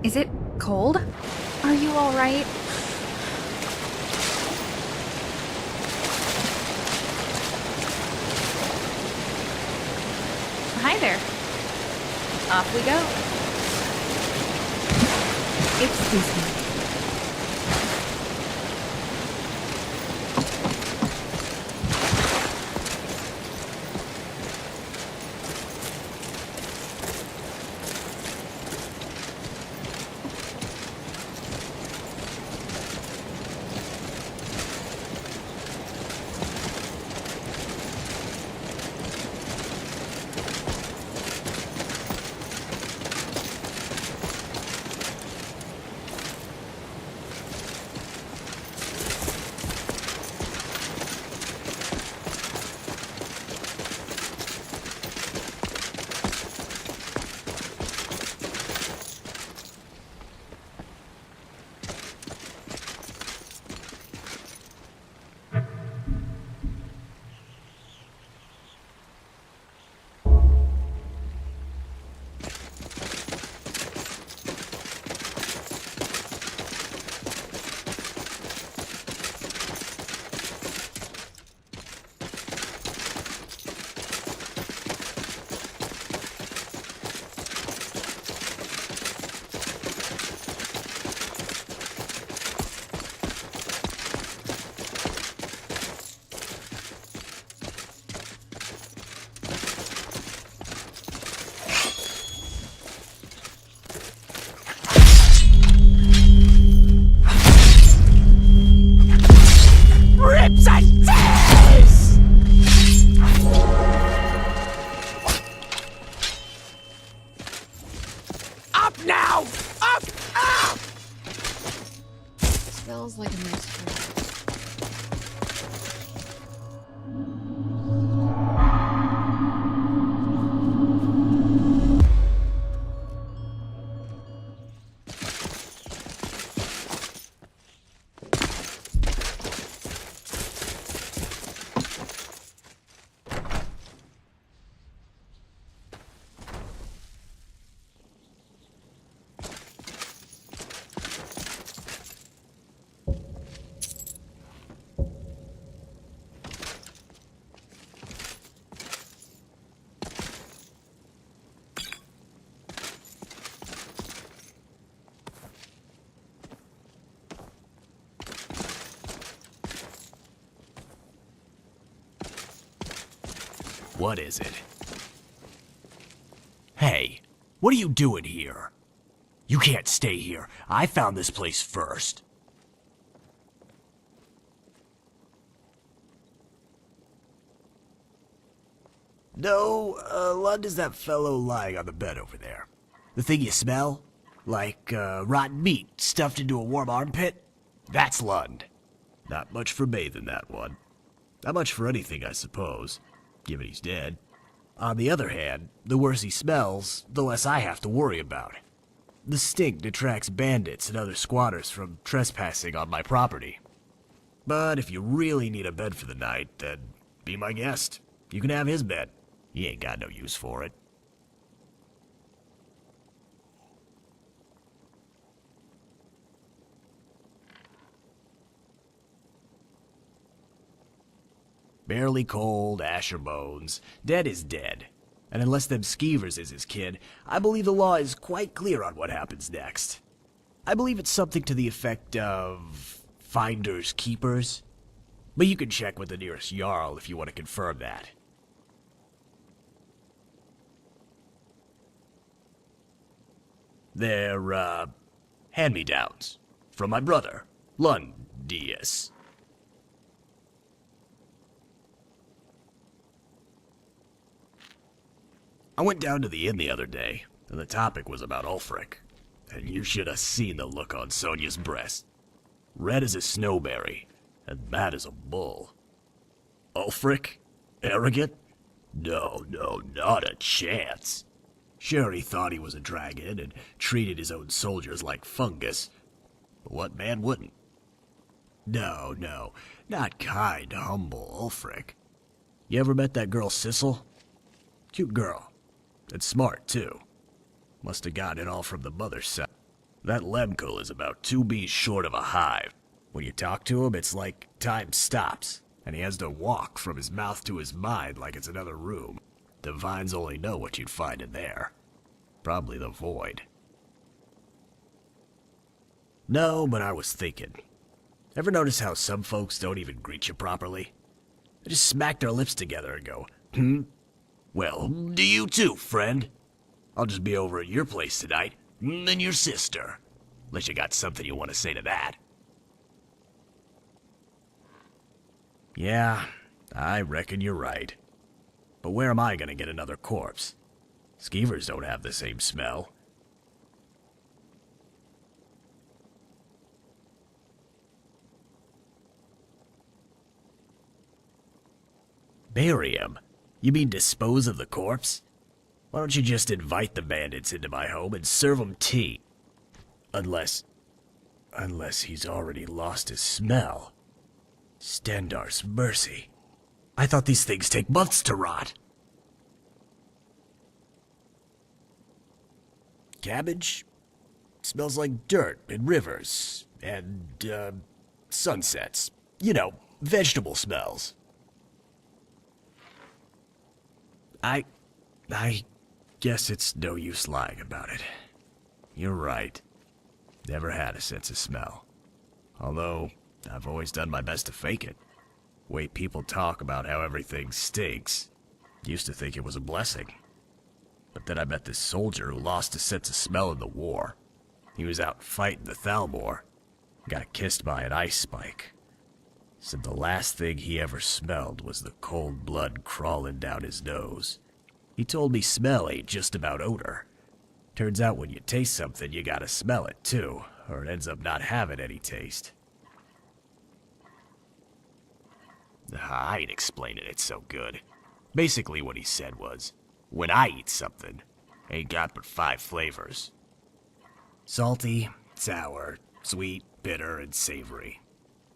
Is it cold? Are you alright? Hi there. Off we go. Excuse me. Now! Up! Up! Smells like a mystery. What is it? Hey, what are you doing here? You can't stay here. I found this place first. No, Lund is that fellow lying on the bed over there. The thing you smell? Like, rotten meat stuffed into a warm armpit? That's Lund. Not much for bathing, that one. Not much for anything, I suppose, given he's dead. On the other hand, the worse he smells, the less I have to worry about. The stink detracts bandits and other squatters from trespassing on my property. But if you really need a bed for the night, then be my guest. You can have his bed. He ain't got no use for it. Barely cold, Asher bones. Dead is dead. And unless them skeevers is his kid, I believe the law is quite clear on what happens next. I believe it's something to the effect of finders keepers. But you can check with the nearest Jarl if you want to confirm that. They're, hand-me-downs. From my brother, Lundius. I went down to the inn the other day, and the topic was about Ulfric. And you should have seen the look on Sonia's breast. Red as a snowberry, and mad as a bull. Ulfric? Arrogant? No, not a chance. Sure, he thought he was a dragon and treated his own soldiers like fungus. But what man wouldn't? No, not kind, humble Ulfric. You ever met that girl Sissel? Cute girl. And smart, too. Must have gotten it all from the mother's side. That Lemko is about 2 bees short of a hive. When you talk to him, it's like time stops, and he has to walk from his mouth to his mind like it's another room. The vines only know what you'd find in there. Probably the void. No, but I was thinking. Ever notice how some folks don't even greet you properly? They just smack their lips together and go, "Hmm? Well, do you too, friend? I'll just be over at your place tonight, and your sister. Unless you got something you want to say to that." Yeah, I reckon you're right. But where am I gonna get another corpse? Skeevers don't have the same smell. Bury him? You mean dispose of the corpse? Why don't you just invite the bandits into my home and serve them tea? Unless he's already lost his smell. Stendar's mercy. I thought these things take months to rot. Cabbage? Smells like dirt and rivers and, sunsets. You know, vegetable smells. I guess it's no use lying about it. You're right. Never had a sense of smell. Although, I've always done my best to fake it. The way people talk about how everything stinks. Used to think it was a blessing. But then I met this soldier who lost his sense of smell in the war. He was out fighting the Thalmor. Got kissed by an ice spike. Said the last thing he ever smelled was the cold blood crawling down his nose. He told me smell ain't just about odor. Turns out when you taste something, you gotta smell it too, or it ends up not having any taste. I ain't explaining it so good. Basically what he said was, when I eat something, ain't got but 5 flavors. Salty, sour, sweet, bitter, and savory.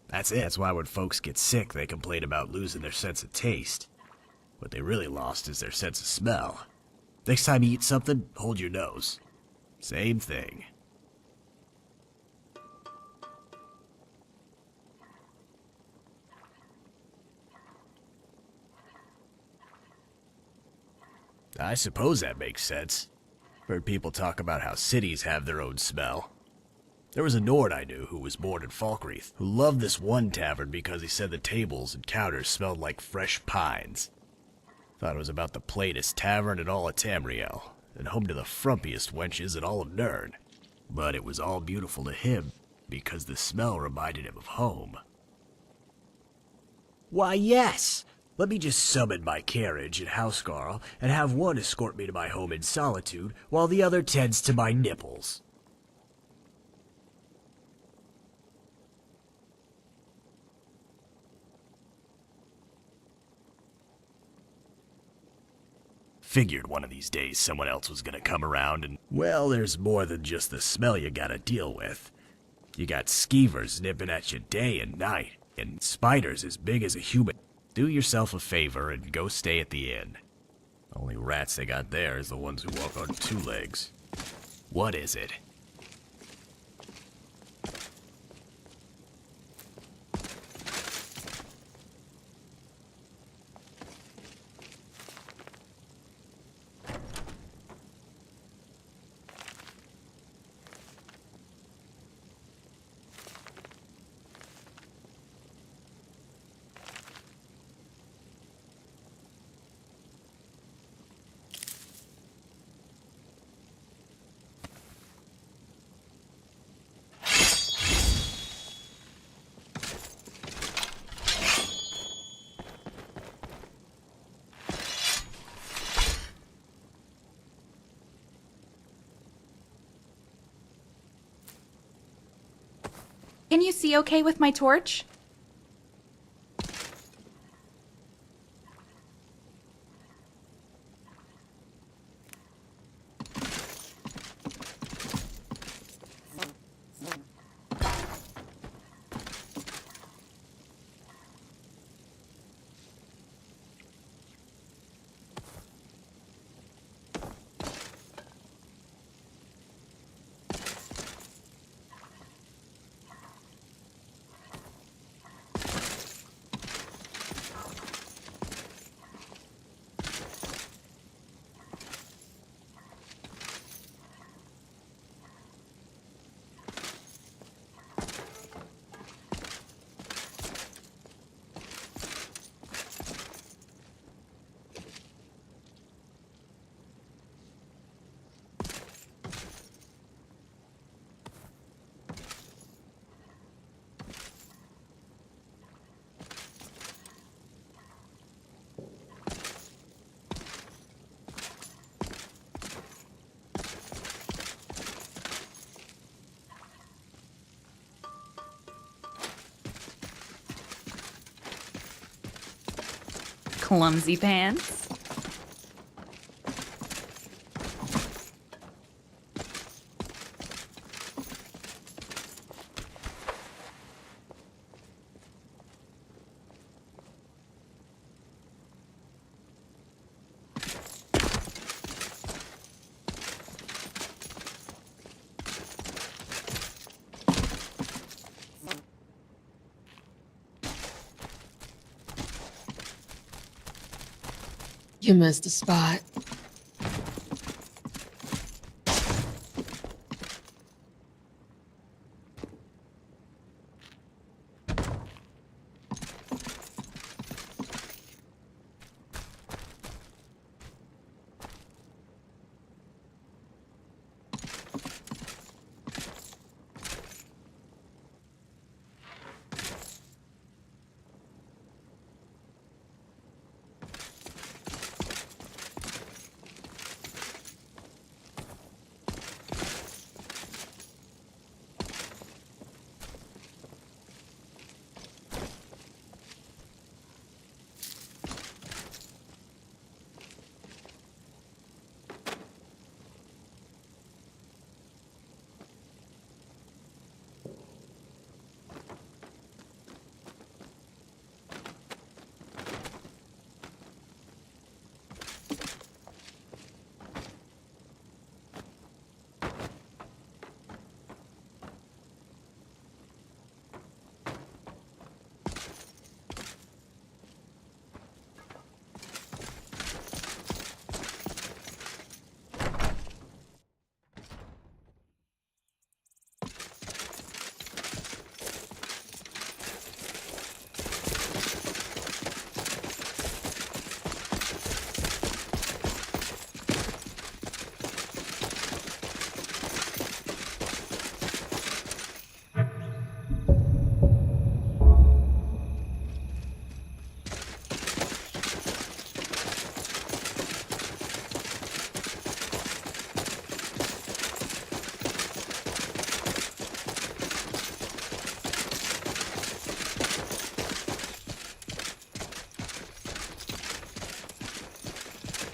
That's it. That's why when folks get sick, they complain about losing their sense of taste. What they really lost is their sense of smell. Next time you eat something, hold your nose. Same thing. I suppose that makes sense. Heard people talk about how cities have their own smell. There was a Nord I knew who was born in Falkreath, who loved this one tavern because he said the tables and counters smelled like fresh pines. Thought it was about the plainest tavern in all of Tamriel, and home to the frumpiest wenches in all of Nirn. But it was all beautiful to him, because the smell reminded him of home. Why, yes! Let me just summon my carriage and housecarl, and have one escort me to my home in solitude, while the other tends to my nipples. Figured one of these days someone else was gonna come around and, well, there's more than just the smell you gotta deal with. You got skeevers nipping at you day and night, and spiders as big as a human. Do yourself a favor and go stay at the inn. Only rats they got there is the ones who walk on 2 legs. What is it? Can you see okay with my torch? Clumsy pants. You missed a spot.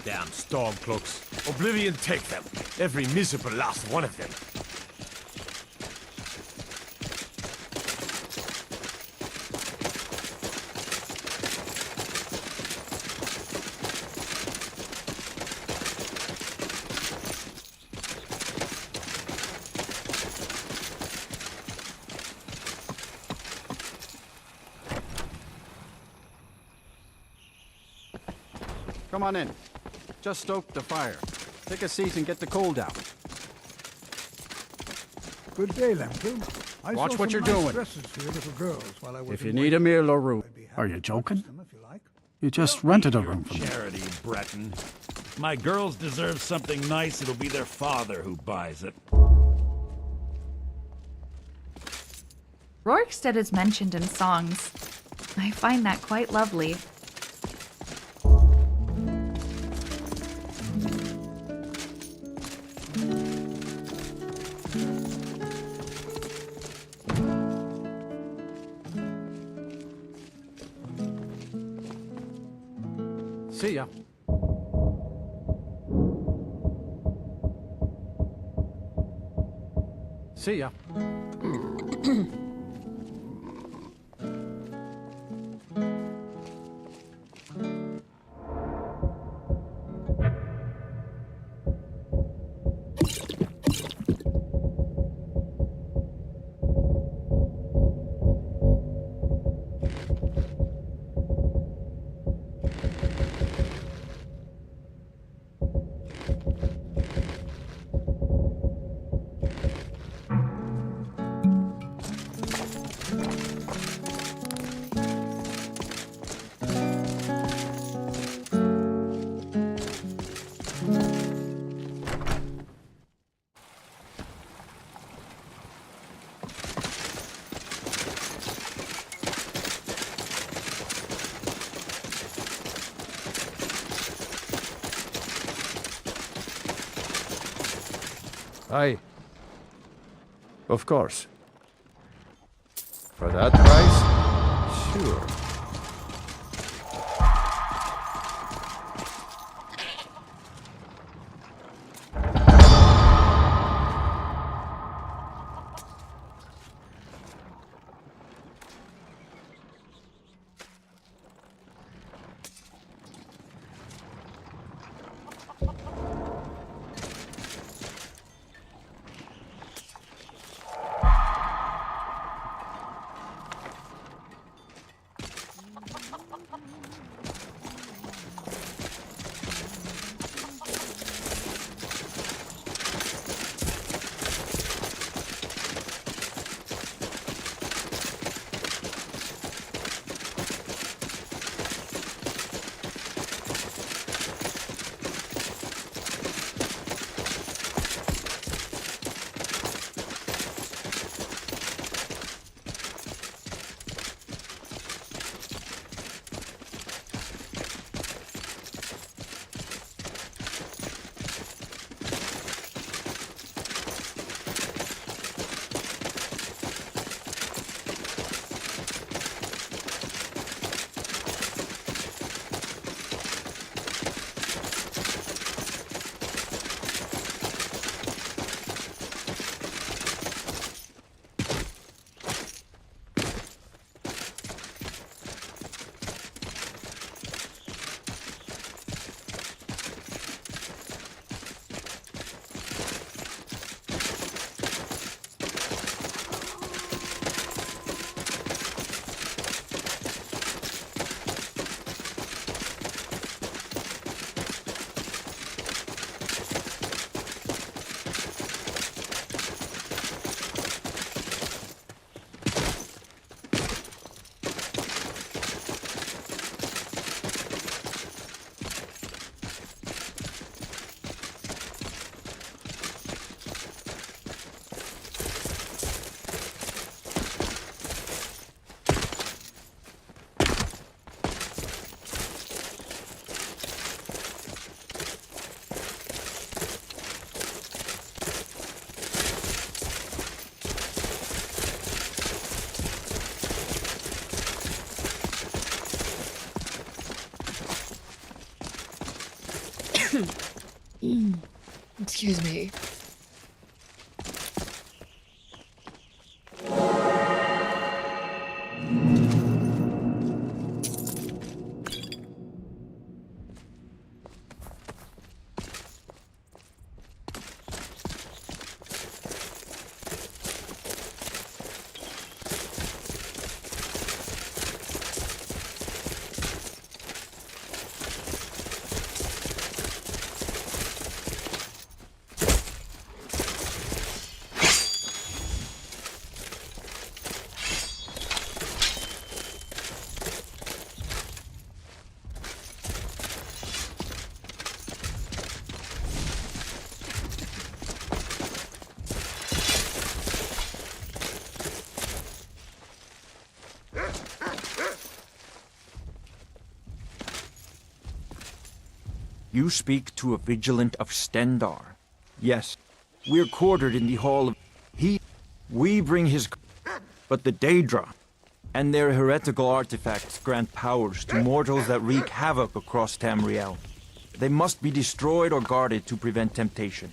Damn stormcloaks. Oblivion take them. Every miserable last one of them. Come on in. Just stoke the fire. Take a seat and get the cold out. Good day, Lambkin. I Watch saw what some you're nice doing. dresses for your little girls while I was If you away. need a meal or room. I'd be happy Are you to joking? purchase them if you like. You just rented a room from me. Charity, Breton. If my girls deserve something nice, it'll be their father who buys it. Rorikstead is mentioned in songs. I find that quite lovely. See ya. See ya. Aye. Of course. For that price? Sure. Excuse me. You speak to a vigilant of Stendar. Yes, we're quartered in the hall of... We bring his... But the Daedra and their heretical artifacts grant powers to mortals that wreak havoc across Tamriel. They must be destroyed or guarded to prevent temptation.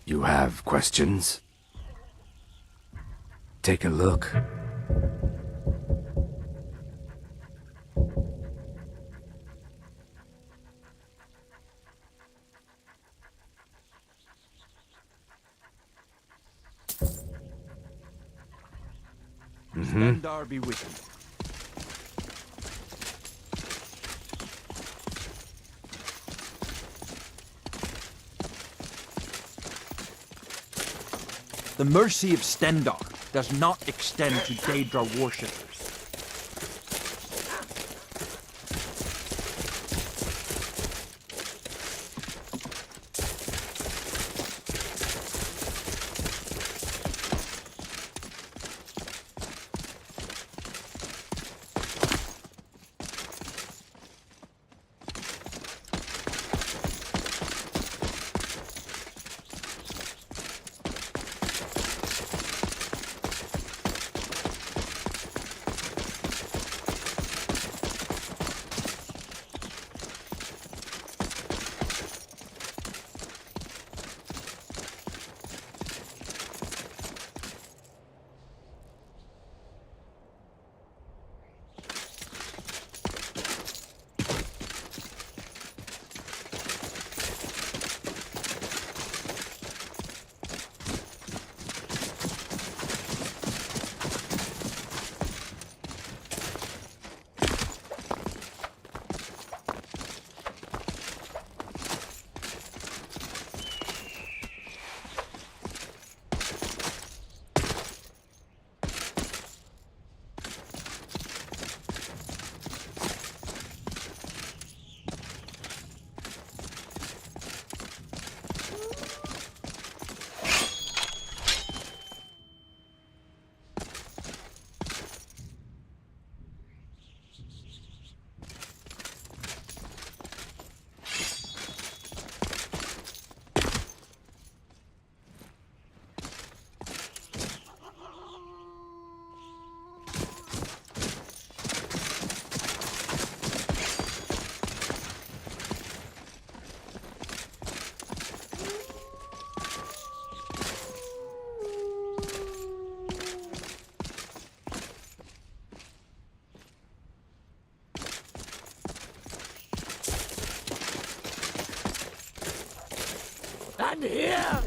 You have questions? Take a look. Stendar be with you. The mercy of Stendar does not extend to Daedra worshippers. I'm here!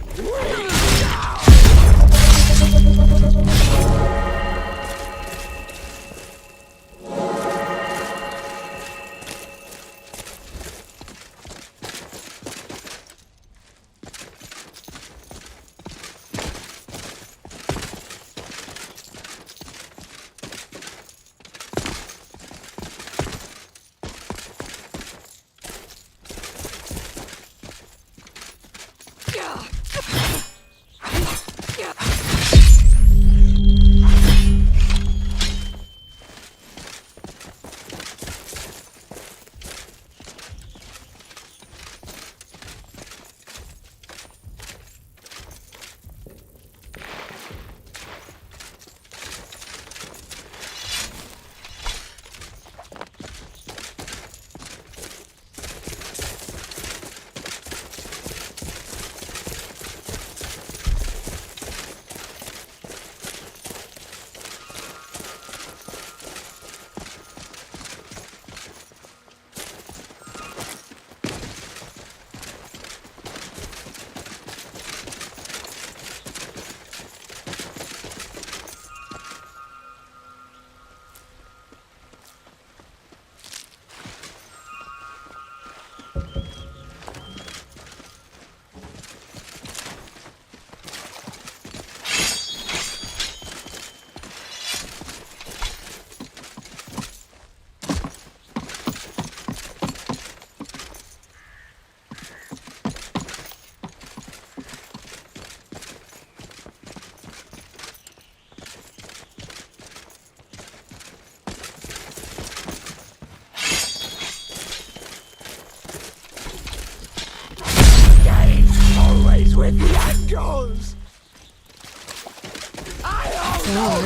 Well,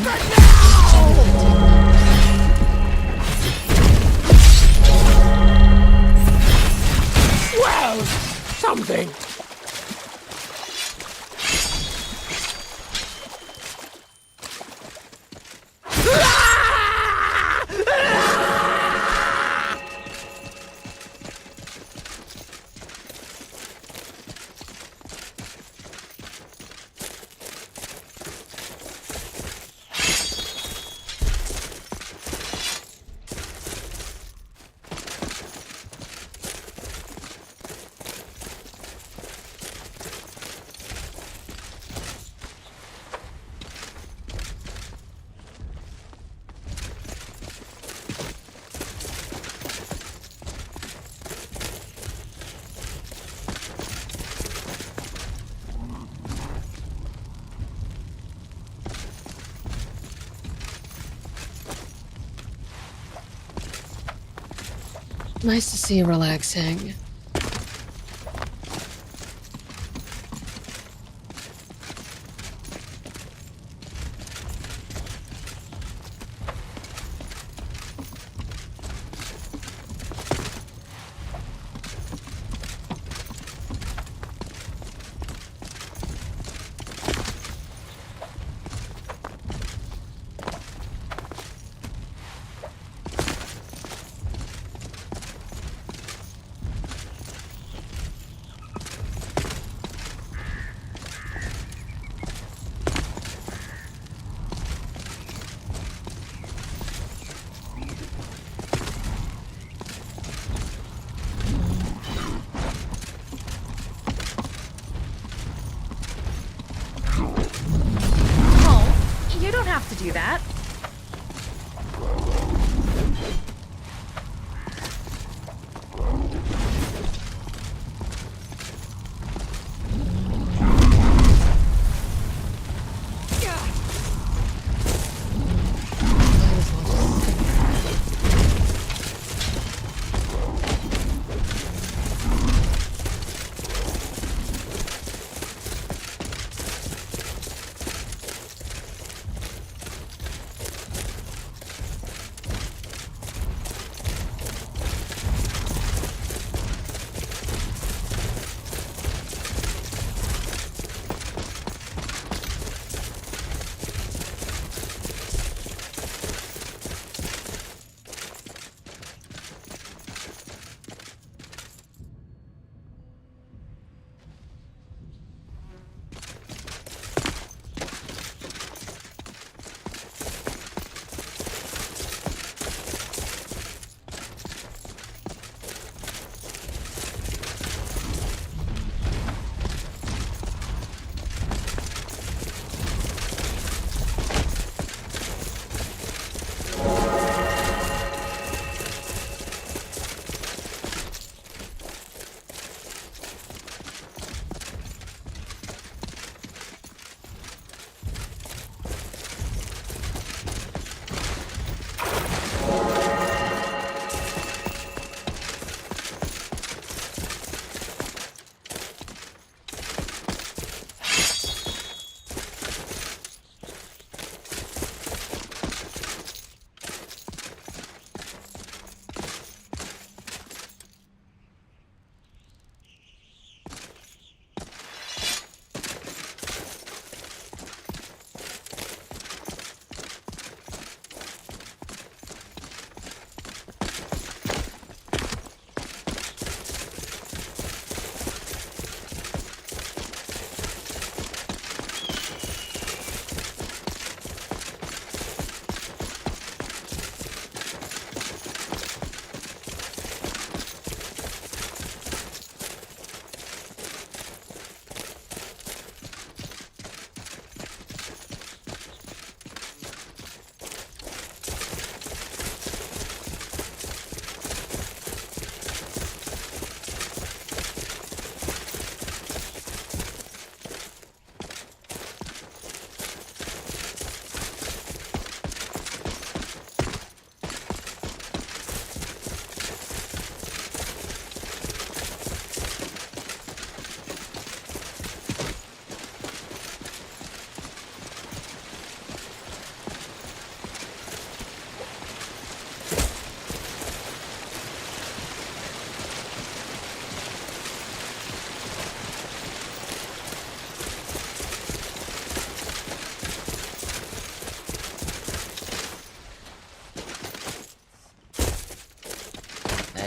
something. Nice to see you relaxing. Oh, you don't have to do that.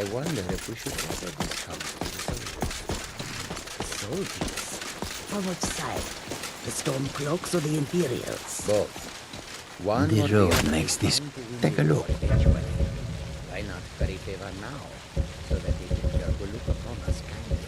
I wonder if we should offer discount to the soldiers. For which side? The Stormcloaks or the Imperials? Both. One The or road other makes is this. bound to win Take a the look. war eventually. Why not curry favor now, so that the Emperor will look upon us kindly?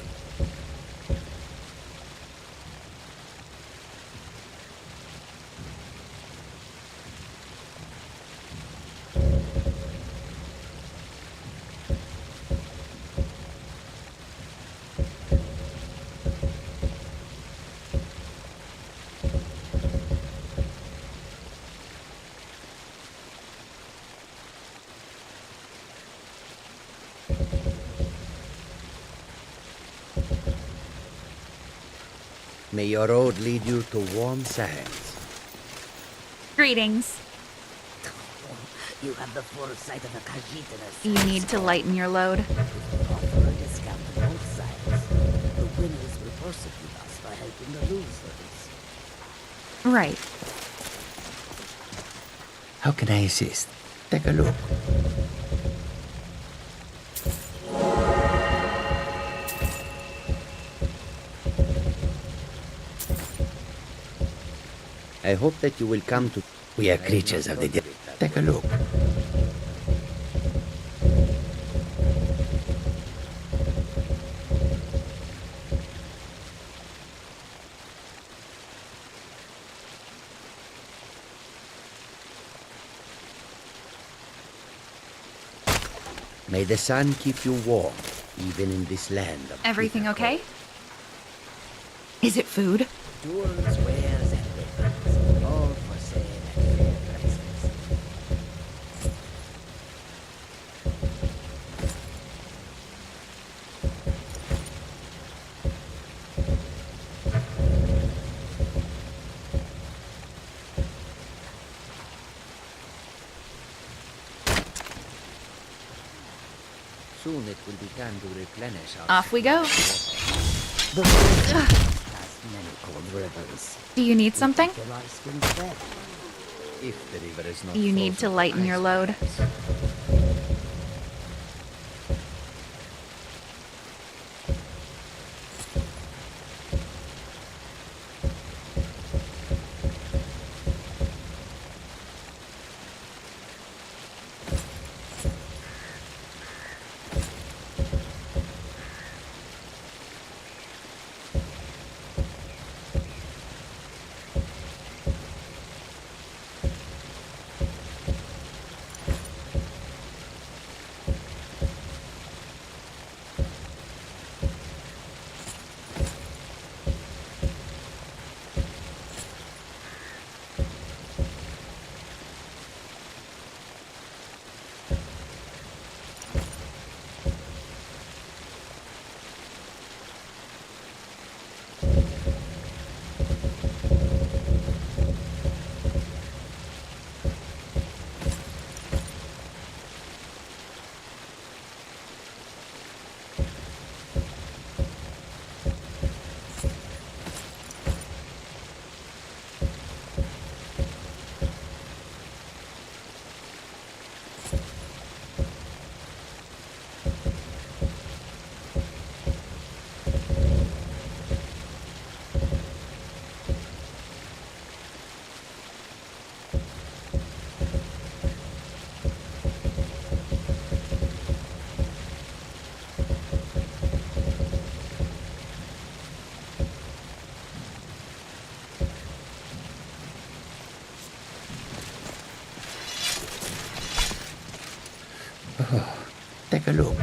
May your road lead you to warm sands. Greetings. You have the foresight of a Khajiit and a You need to lighten your load. offer a discount to both sides. The winners will persecute us by helping the losers. Right. How can I assist? Take a look. I hope that you will come to... We are creatures of the deep. Take a look. May the sun keep you warm, even in this land of... Everything bitter okay? cold. Is it food? Tools, wares, and weapons, all for sale at fair prices. Soon it will begin to replenish our... Off we go. The road past many cold rivers. Do you need something? Till our skins red. If the river is not You need to frozen lighten your ice load. packs. Take a look.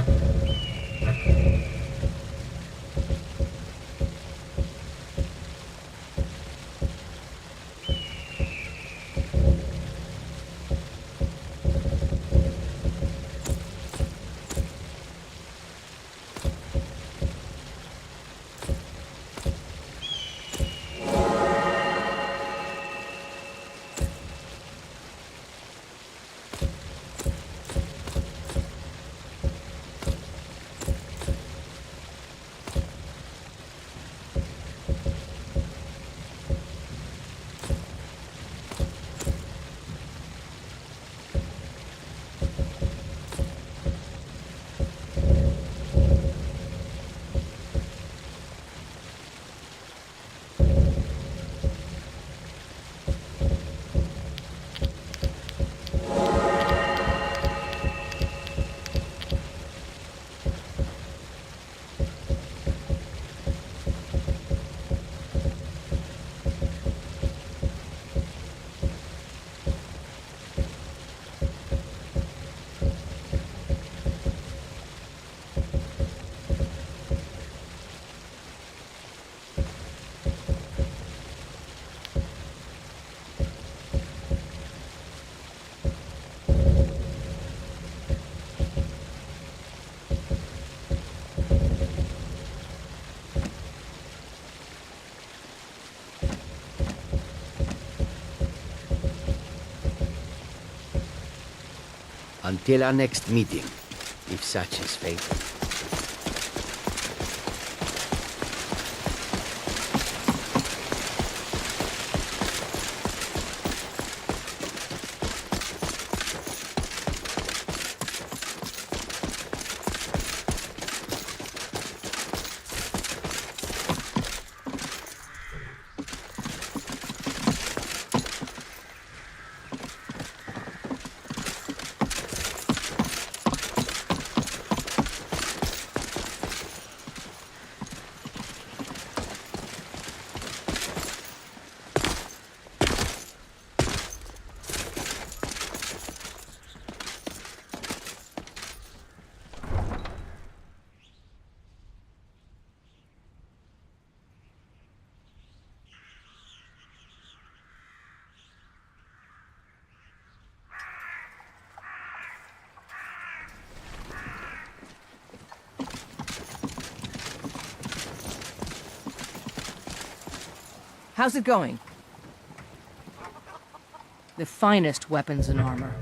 Until our next meeting, if such is fate. How's it going? The finest weapons and armor.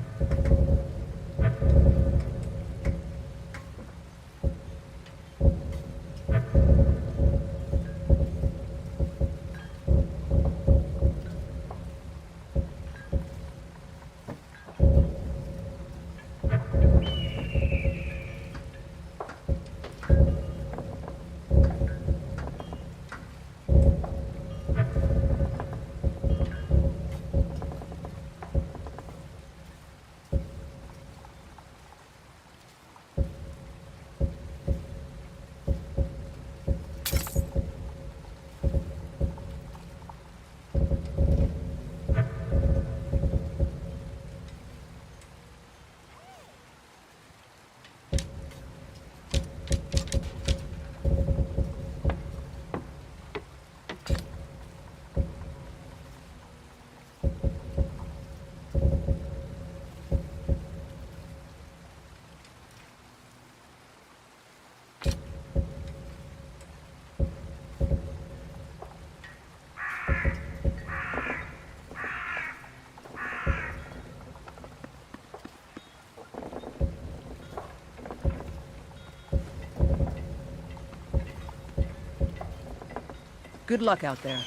Good luck out there.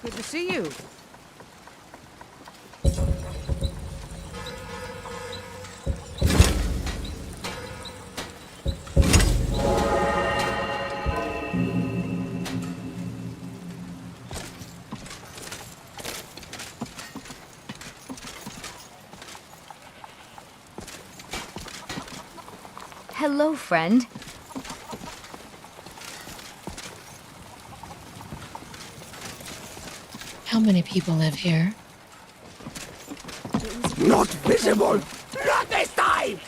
Good to see you. Hello, friend. How many people live here? Not visible! Not this time!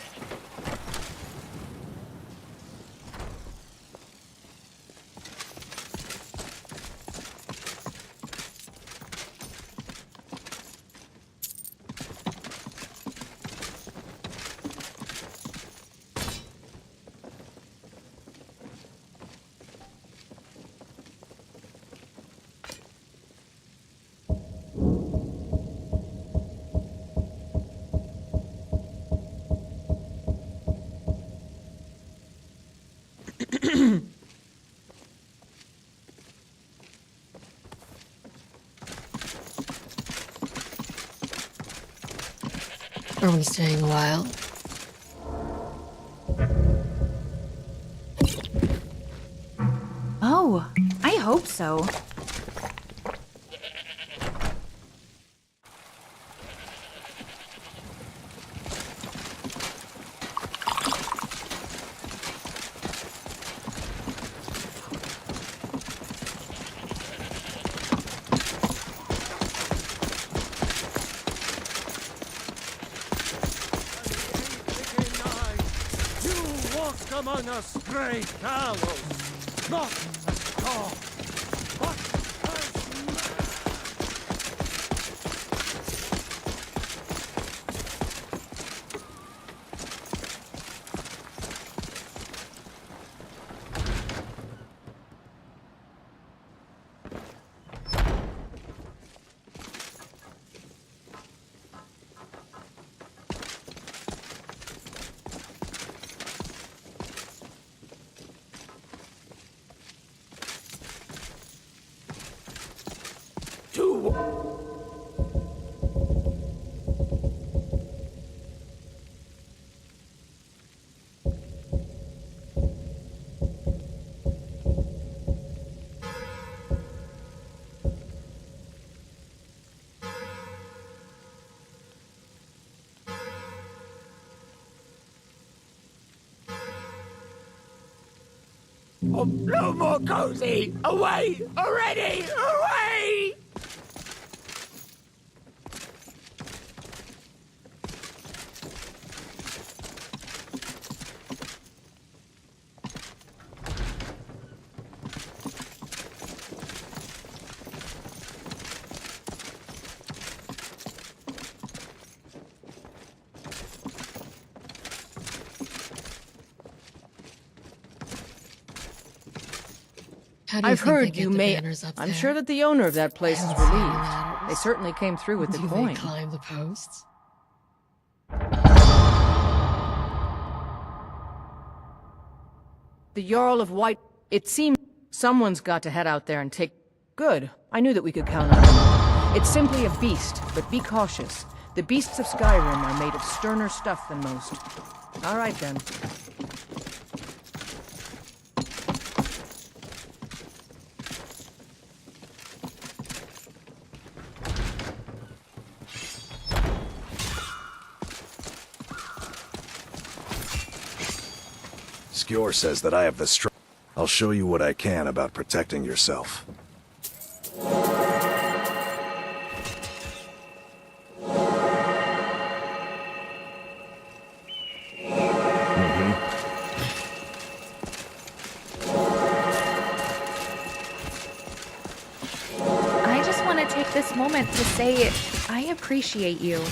Are we staying a while? Oh, I hope so. Among us, great gallows, not as God, but as man. to... Oh, no more cozy! Away! Already! Away! How do you I've think they heard get you the may. banners up I'm there? sure that the owner of that place is haven't seen relieved. ladders. They certainly came through with the Do coin. they climb the posts? The Jarl of White. It seems someone's got to head out there and take. Good. I knew that we could count on him. It's simply a beast, but be cautious. The beasts of Skyrim are made of sterner stuff than most. All right then. Skjor says that I have the strength. I'll show you what I can about protecting yourself. I just want to take this moment to say I appreciate you.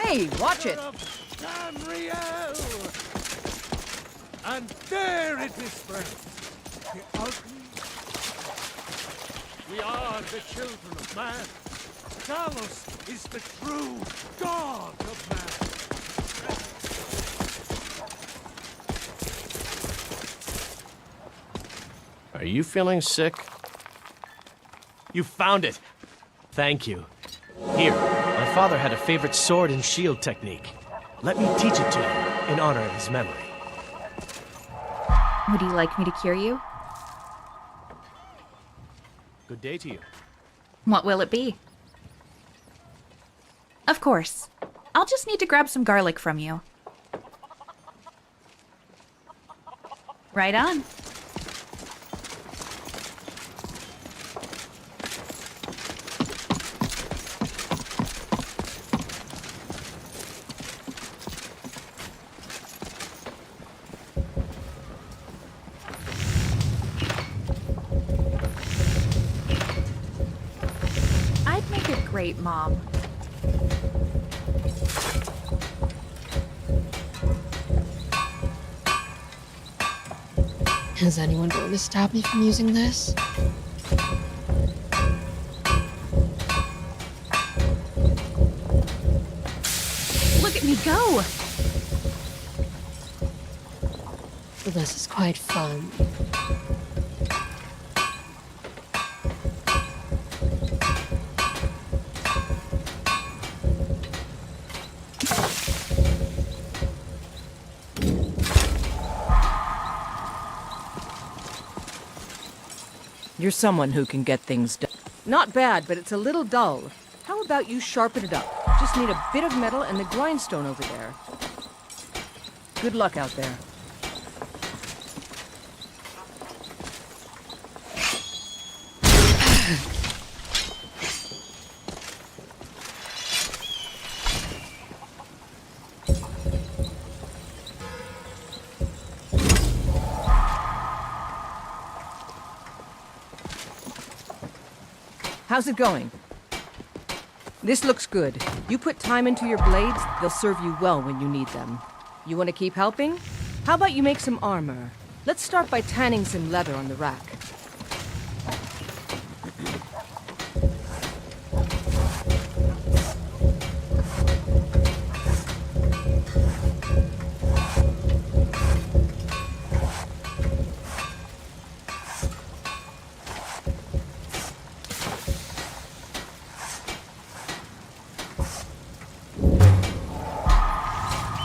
Hey, watch it! Tamriel! And there it is, friends. The ugly. We are the children of man. Talos is the true God of man. Are you feeling sick? You found it. Thank you. Here, my father had a favorite sword and shield technique. Let me teach it to you in honor of his memory. Would you like me to cure you? Good day to you. What will it be? Of course. I'll just need to grab some garlic from you. Right on. I'd make a great mom. Is anyone going to stop me from using this? Look at me go! This is quite fun. You're someone who can get things done. Not bad, but it's a little dull. How about you sharpen it up? Just need a bit of metal and the grindstone over there. Good luck out there. How's it going? This looks good. You put time into your blades, they'll serve you well when you need them. You want to keep helping? How about you make some armor? Let's start by tanning some leather on the rack.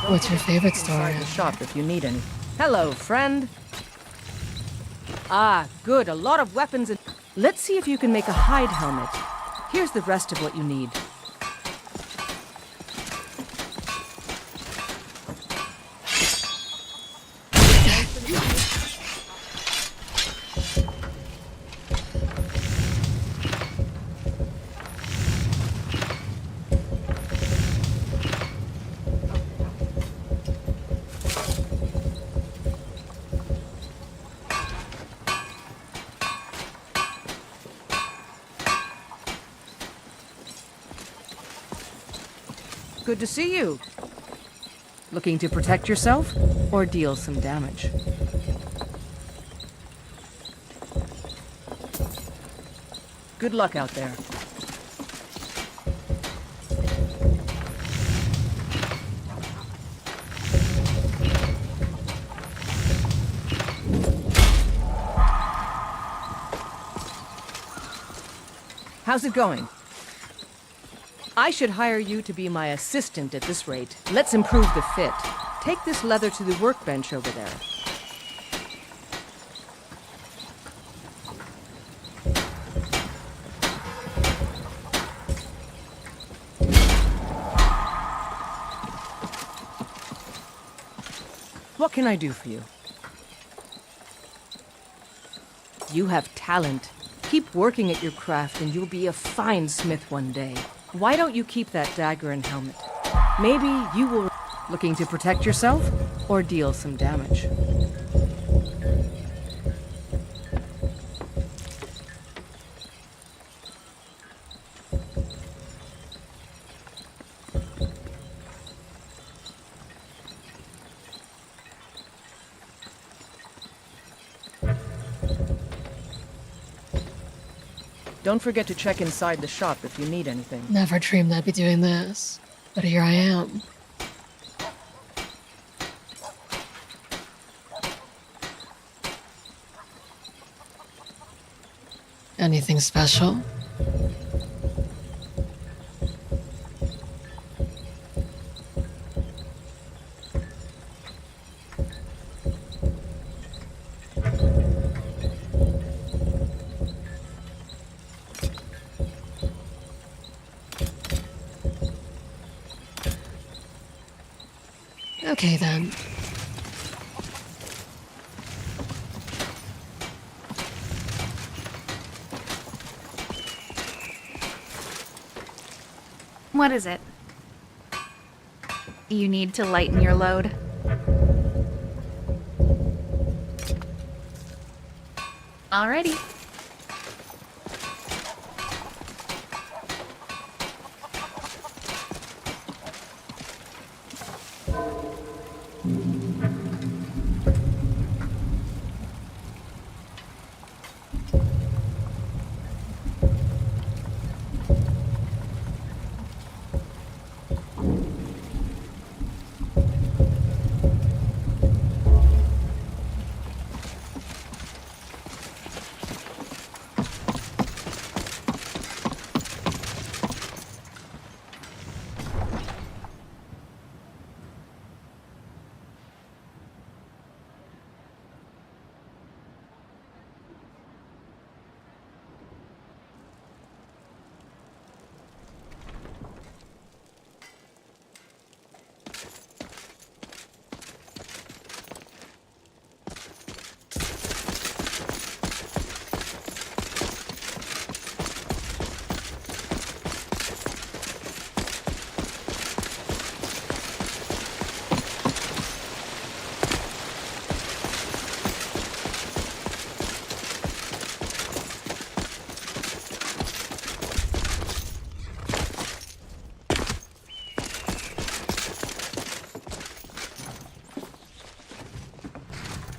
What's your favorite story? Inside the shop if you need any. Hello, friend. Ah, good. A lot of weapons and... Let's see if you can make a hide helmet. Here's the rest of what you need. Good to see you. Looking to protect yourself or deal some damage? Good luck out there. How's it going? I should hire you to be my assistant at this rate. Let's improve the fit. Take this leather to the workbench over there. What can I do for you? You have talent. Keep working at your craft and you'll be a fine smith one day. Why don't you keep that dagger and helmet? Maybe you will... Looking to protect yourself or deal some damage? Don't forget to check inside the shop if you need anything. Never dreamed I'd be doing this, but here I am. Anything special? Okay then. What is it? You need to lighten your load? Alrighty.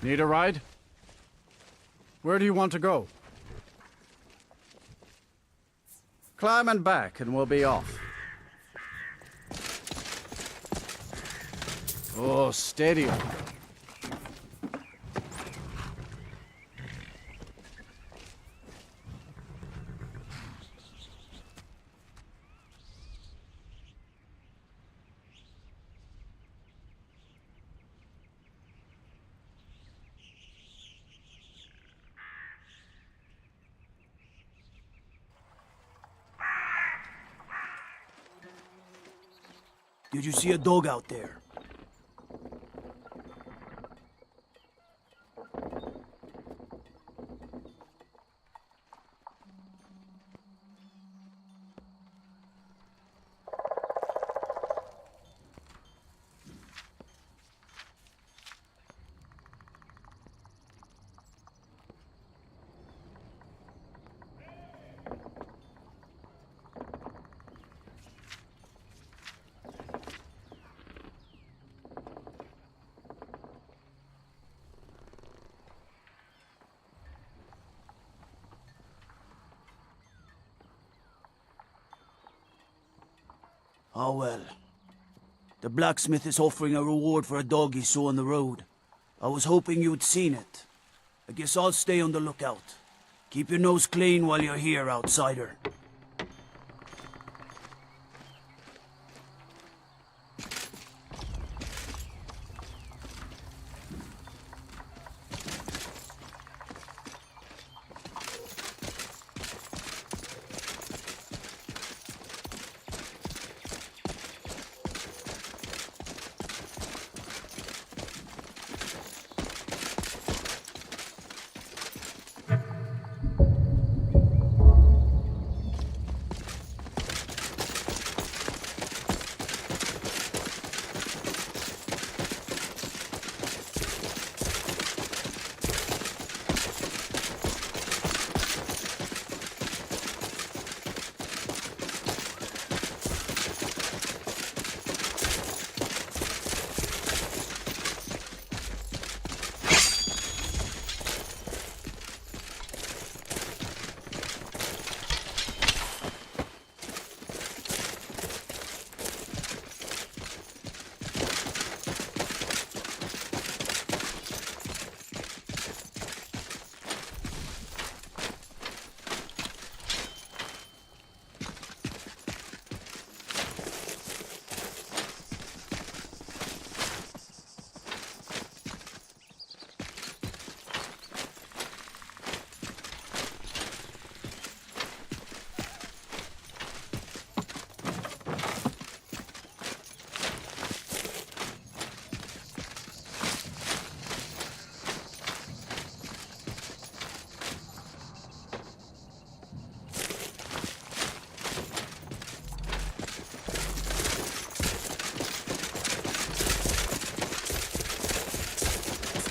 Need a ride? Where do you want to go? Climb and back and we'll be off. Oh, steady. Did you see a dog out there? Oh well. The blacksmith is offering a reward for a dog he saw on the road. I was hoping you'd seen it. I guess I'll stay on the lookout. Keep your nose clean while you're here, outsider.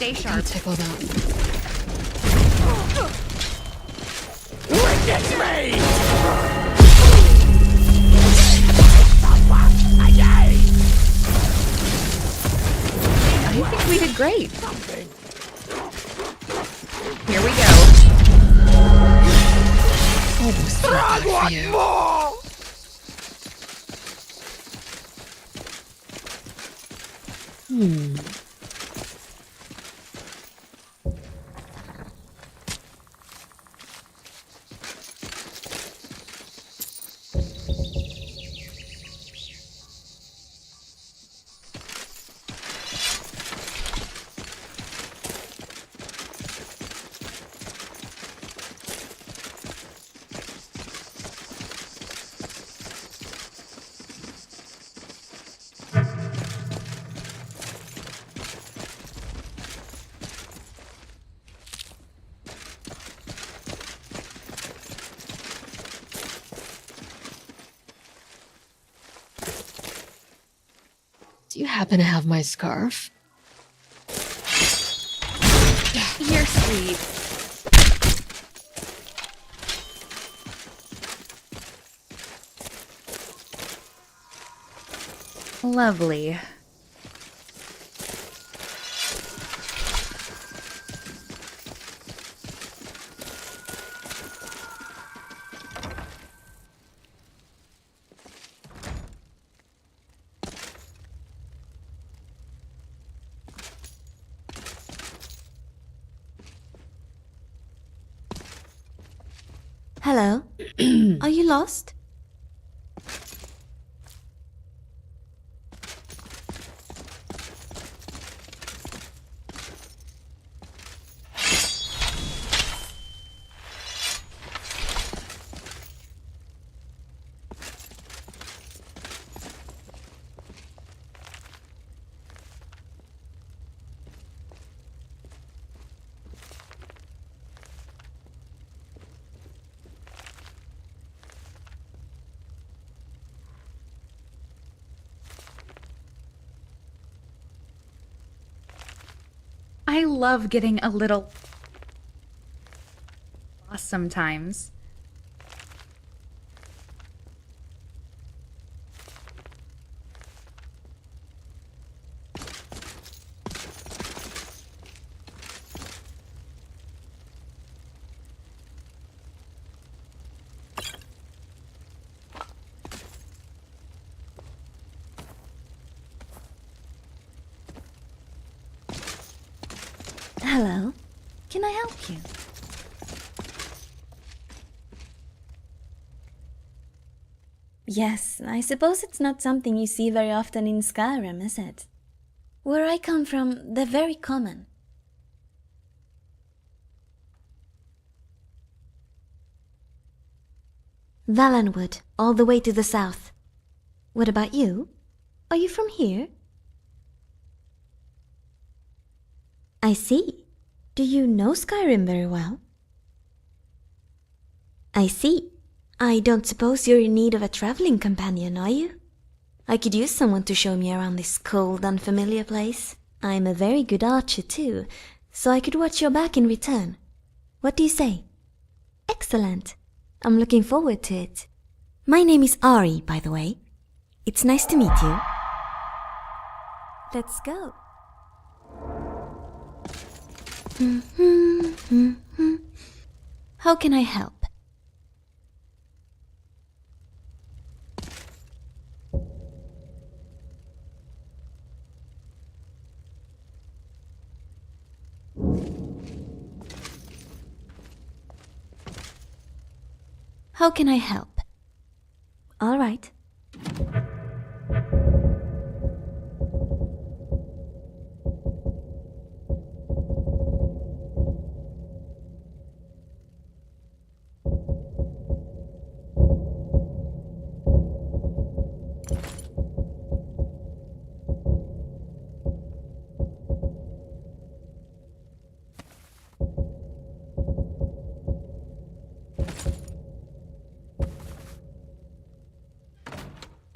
Stay Gotta sharp. tickle them. Look at me! I think we did great. Here we go. Almost feel bad for you. Do you happen to have my scarf? You're sweet. Lovely. Hello? Are you lost? I love getting a little lost sometimes. Hello? Can I help you? Yes, I suppose it's not something you see very often in Skyrim, is it? Where I come from, they're very common. Valenwood, all the way to the south. What about you? Are you from here? I see. Do you know Skyrim very well? I see. I don't suppose you're in need of a traveling companion, are you? I could use someone to show me around this cold, unfamiliar place. I'm a very good archer too, so I could watch your back in return. What do you say? Excellent. I'm looking forward to it. My name is Ari, by the way. It's nice to meet you. Let's go. How can I help? How can I help? All right.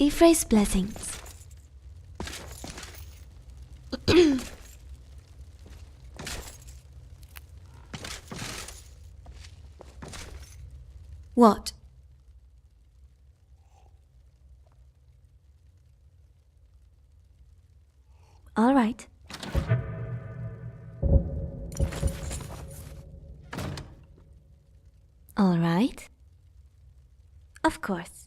Ephraim's blessings. What? All right. All right. Of course.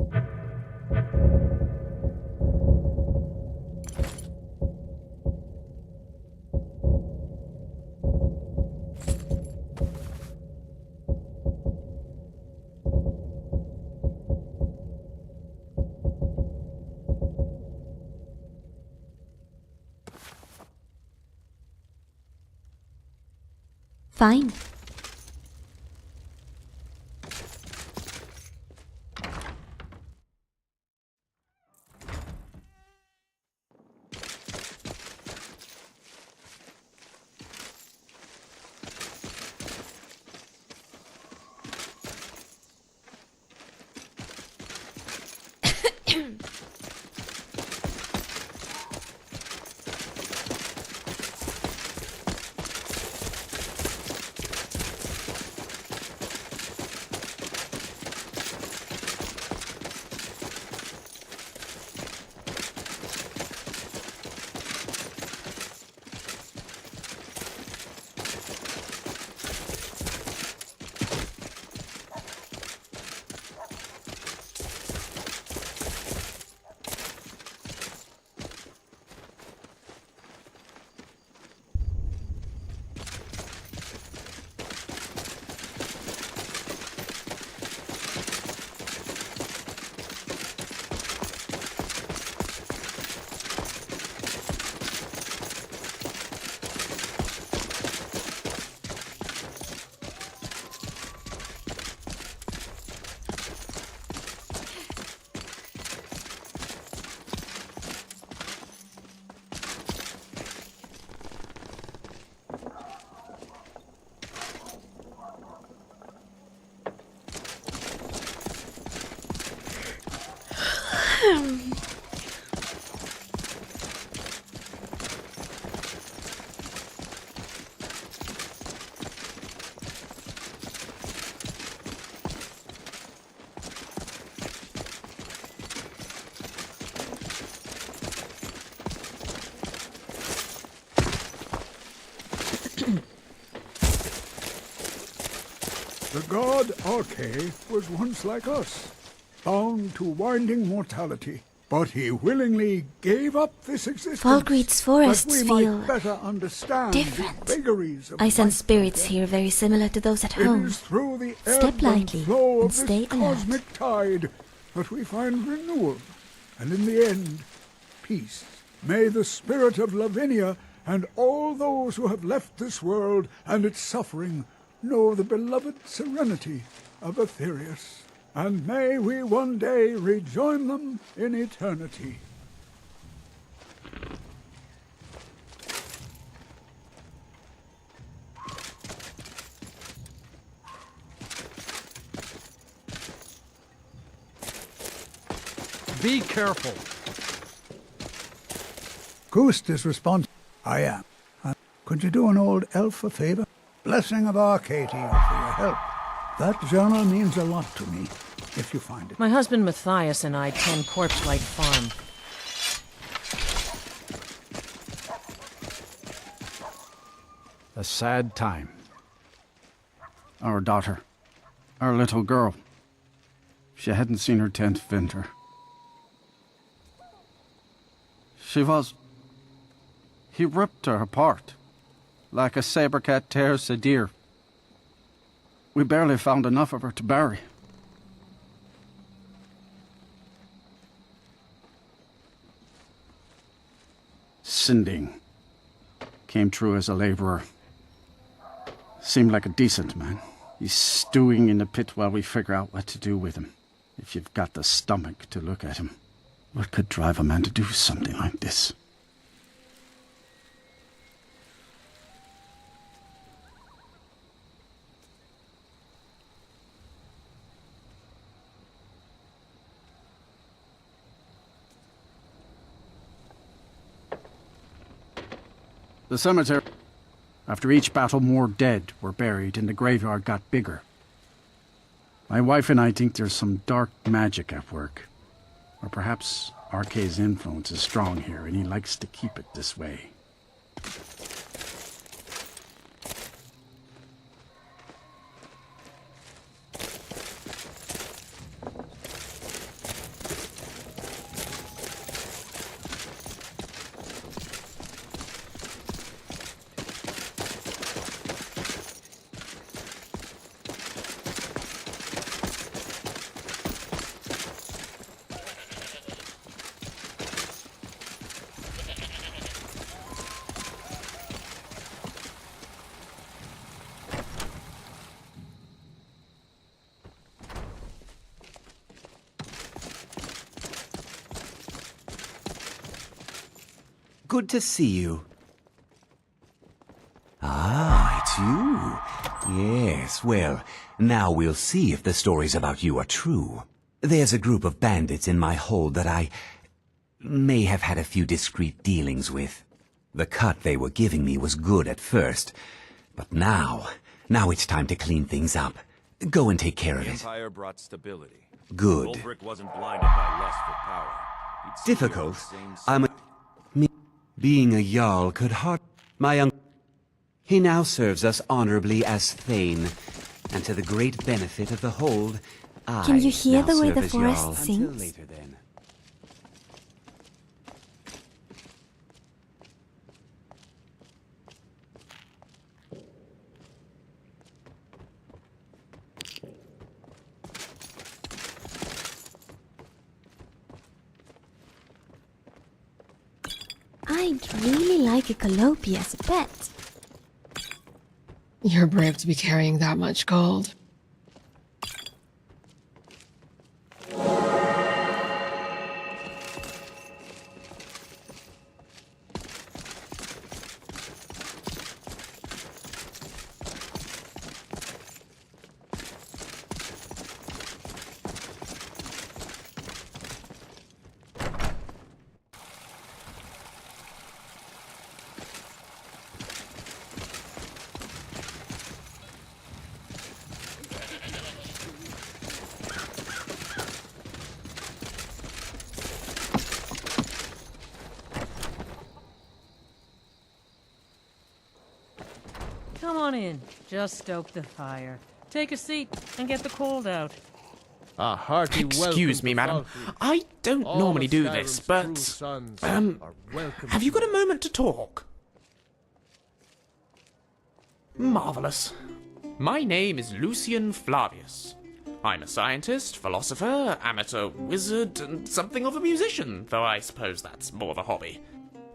Fine. The god Arche was once like us, bound to winding mortality. But he willingly gave up this existence Falkreath's forests that we feel might better understand different. the vagaries of I sense life. spirits here very similar to those at It home. is through the Step ebb and lightly flow and of stay this alert. cosmic tide that we find renewal, and in the end, peace. May the spirit of Lavinia and all those who have left this world and its suffering know the beloved serenity of Aetherius, and may we one day rejoin them in eternity. Be careful. Ghost is responsible. I am. Could you do an old elf a favor? Blessing of Arcadia for your help. That journal means a lot to me, if you find it. My husband Matthias and I tend Corpse Light Farm. A sad time. Our daughter. Our little girl. She hadn't seen her 10th winter. She was... He ripped her apart, like a saber cat tears a deer. We barely found enough of her to bury. Sinding came through as a laborer. Seemed like a decent man. He's stewing in the pit while we figure out what to do with him. If you've got the stomach to look at him. What could drive a man to do something like this? The cemetery. After each battle, more dead were buried and the graveyard got bigger. My wife and I think there's some dark magic at work. Or perhaps RK's influence is strong here, and he likes to keep it this way. Good to see you. Ah, it's you. Yes, well, now we'll see if the stories about you are true. There's a group of bandits in my hold that I may have had a few discreet dealings with. The cut they were giving me was good at first, but now it's time to clean things up. Go and take care of it. Empire brought stability. Good. Ulfric wasn't blinded by lust for power. Difficult. Being a Jarl could hard... My uncle... He now serves us honorably as Thane, and to the great benefit of the hold, Can you hear now the way serve the as forest Jarl. sings? Until later, then. I'd really like a Calliope as a pet. You're brave to be carrying that much gold. Come on in. Just stoke the fire. Take a seat and get the cold out. A hearty Excuse me, madam. I don't normally do this, but... have you got a moment to talk? Marvelous. My name is Lucian Flavius. I'm a scientist, philosopher, amateur wizard, and something of a musician, though I suppose that's more of a hobby.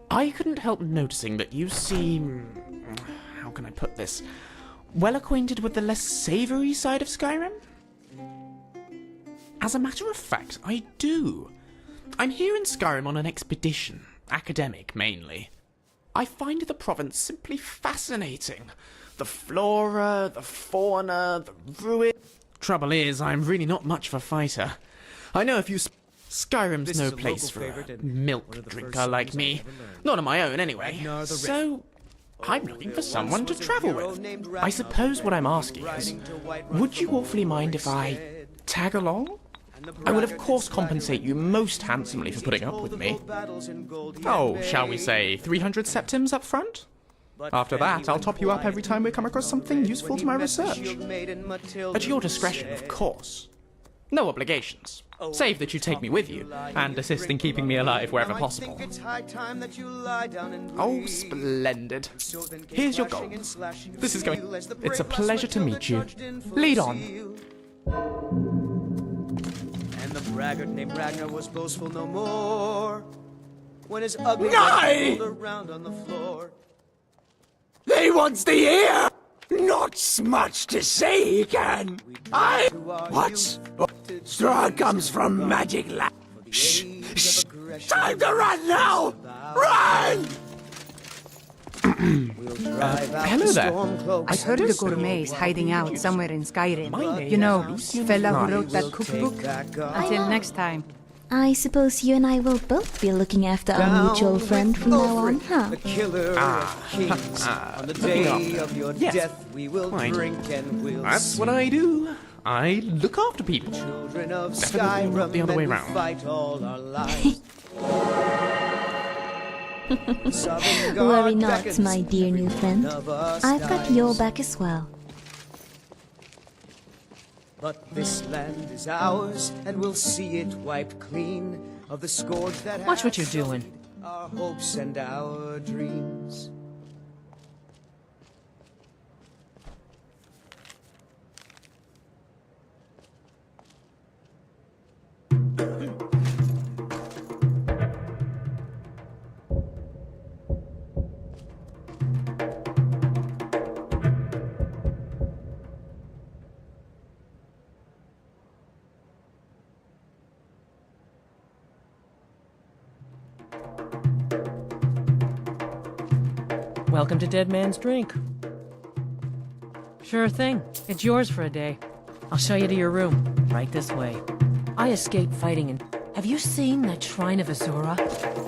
I couldn't help noticing that you seem... how can I put this? Well acquainted with the less savoury side of Skyrim? As a matter of fact, I do. I'm here in Skyrim on an expedition, academic mainly. I find the province simply fascinating. The flora, the fauna, the ruin. Trouble is, I'm really not much of a fighter. I know if you... Skyrim's no place for a milk drinker like me. Not on my own, anyway. So, I'm looking for someone to travel with. I suppose what I'm asking is, would you awfully mind if I tag along? I will of course compensate you most handsomely for putting up with me. Oh, shall we say 300 septims up front? After that, I'll top you up every time we come across something useful to my research. At your discretion, of course. No obligations. Save that you take me with you, and assist in keeping me alive wherever possible. Oh, splendid. Here's your gold. This is going... It's a pleasure to meet you. Lead on. And the braggart named Ragnar was boastful no more. When his ugly Nay! rolled around on the floor. They wants to hear! Not much to say, he can. What? Straw comes from magic land. Shh! Shh! Time to run now! Run! Hello there. I've heard the gourmets hiding out somewhere in Skyrim. You know, fella who wrote that cookbook. Until next time. I suppose you and I will both be looking after our mutual friend from now on, huh? The killer of kings. On the day of your death, we will drink and we'll That's what I do. I look after people. Children of Definitely not the other way and we round. fight all our lives. Southern God Worry not, beckons my dear new friend. of us I've got dies. your back as well. But this land is ours, and we'll see it wiped clean of the scourge that Watch what has you're doing. sullied our hopes and our dreams. Welcome to Dead Man's Drink. Sure thing. It's yours for a day. I'll show you to your room. Right this way. I escaped fighting in... Have you seen that Shrine of Azura?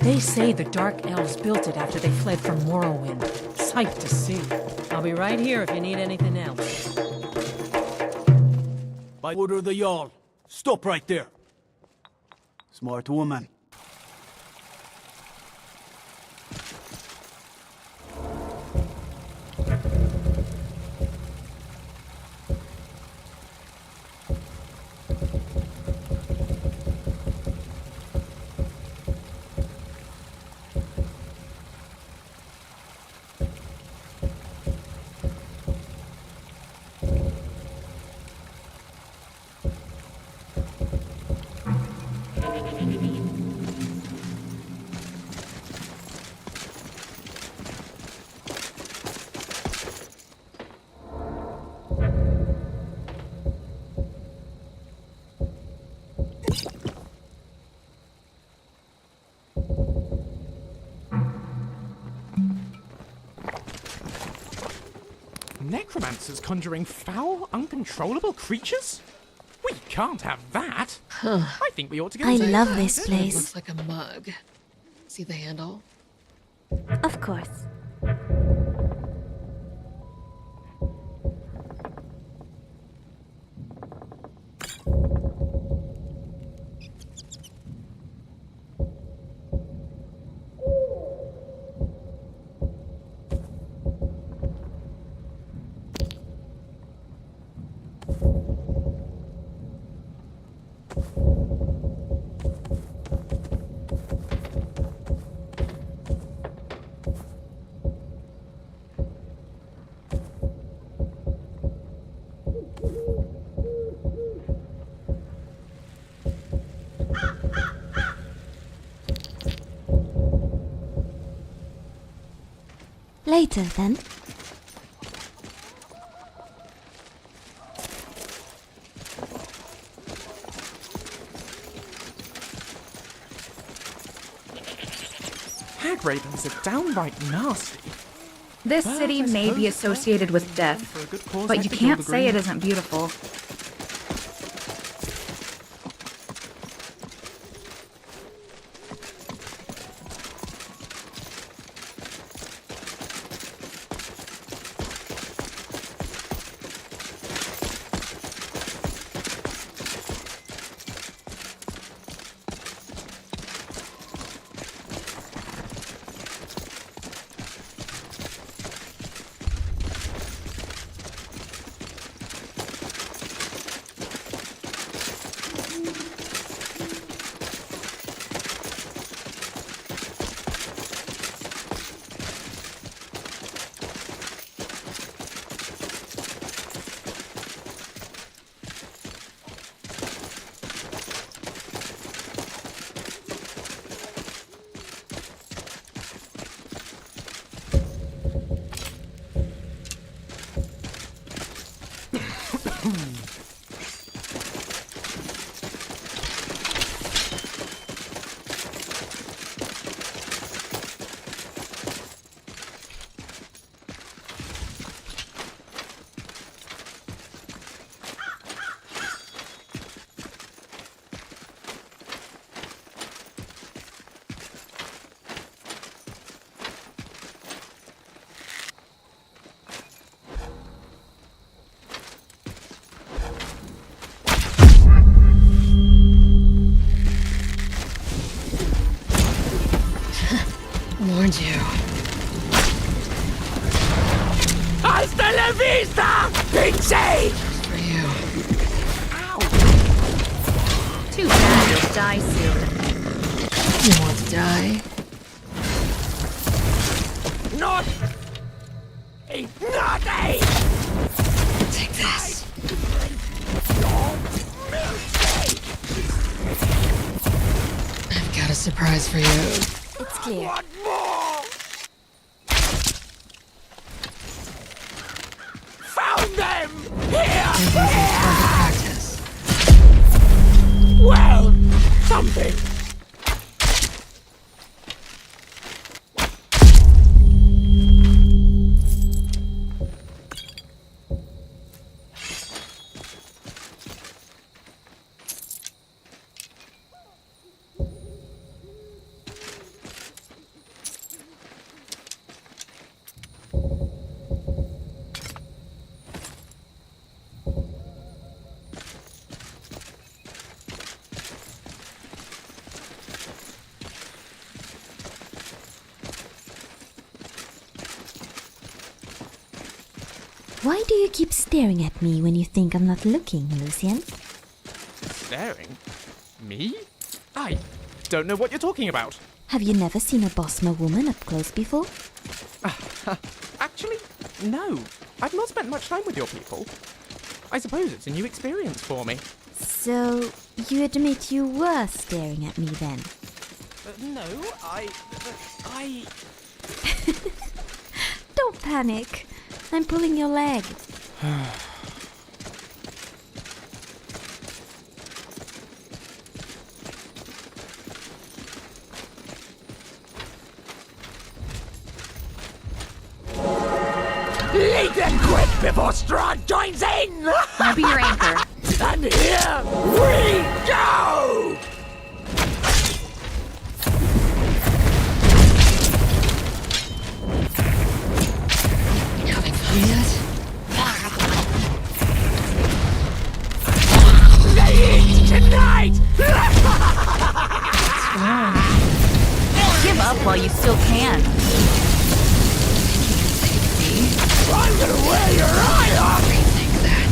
They say the Dark Elves built it after they fled from Morrowind. Sight to see. I'll be right here if you need anything else. By order of the Jarl. Stop right there. Smart woman. Necromancers conjuring foul, uncontrollable creatures? We can't have that. I think we ought to get I into love that. this place. Looks like a mug. See the handle? Of course. Later, then. Hag ravens are downright nasty. This Well, city I may be suppose associated with for a death, good cause, but like you to can't build a say it green. isn't beautiful. warned you. Hasta la vista, Pixie! For you. Too bad you'll die soon. You want to die? Not a! Take this. I've got a surprise for you. It's clear. What more? Found them! Here! Give us a target practice. Well, something. Why do you keep staring at me when you think I'm not looking, Lucien? Staring? Me? I don't know what you're talking about. Have you never seen a Bosmer woman up close before? Actually, no. I've not spent much time with your people. I suppose it's a new experience for me. So, you admit you were staring at me then? No, I... Don't panic. I'm pulling your leg. Lead them quick before Strahd joins in! I'll be your anchor. And here we go! Having fun yet? They eat tonight! What's wrong? Give up while you still can. I'm gonna wear your eye off! Rethink that.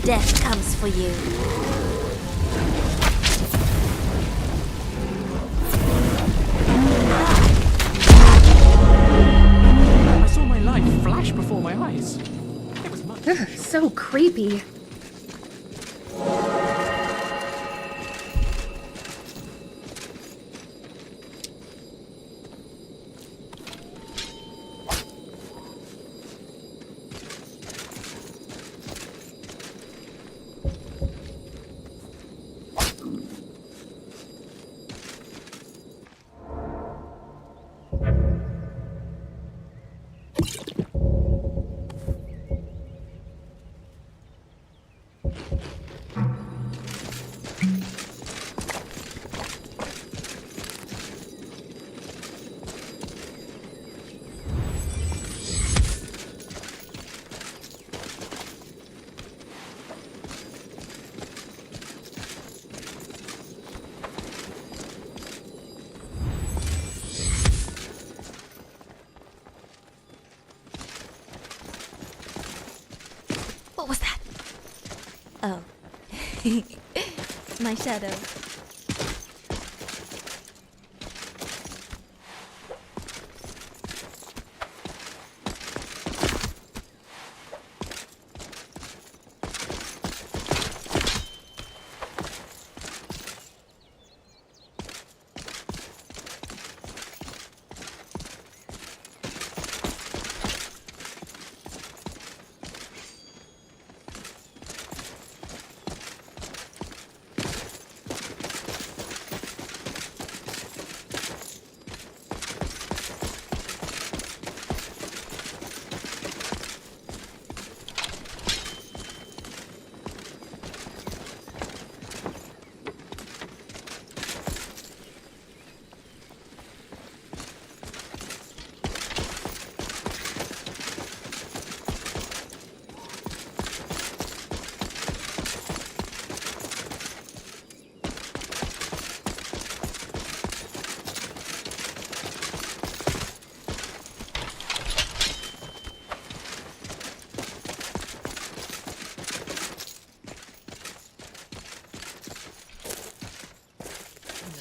Death comes for you. I saw my life flash before my eyes. It was much. So creepy. My shadow.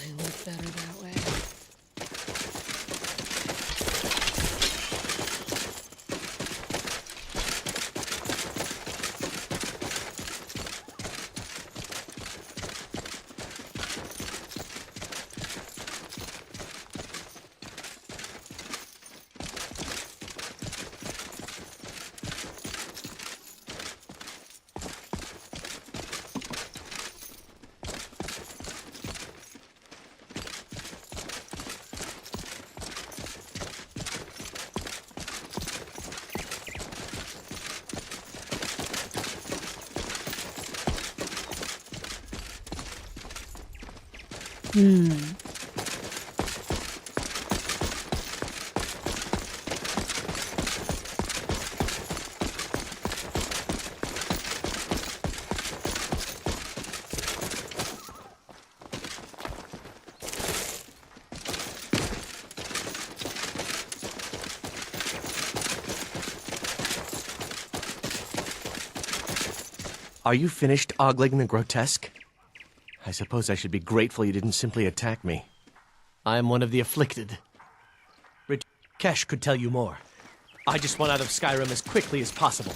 They look better that way. Are you finished ogling the grotesque? I suppose I should be grateful you didn't simply attack me. I am one of the afflicted. Kesh could tell you more. I just want out of Skyrim as quickly as possible.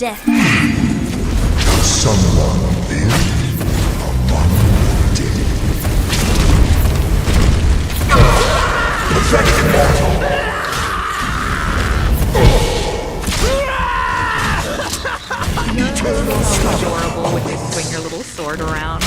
death. Someone lives among the dead. Pathetic mortal. You're so adorable when you swing your little sword around.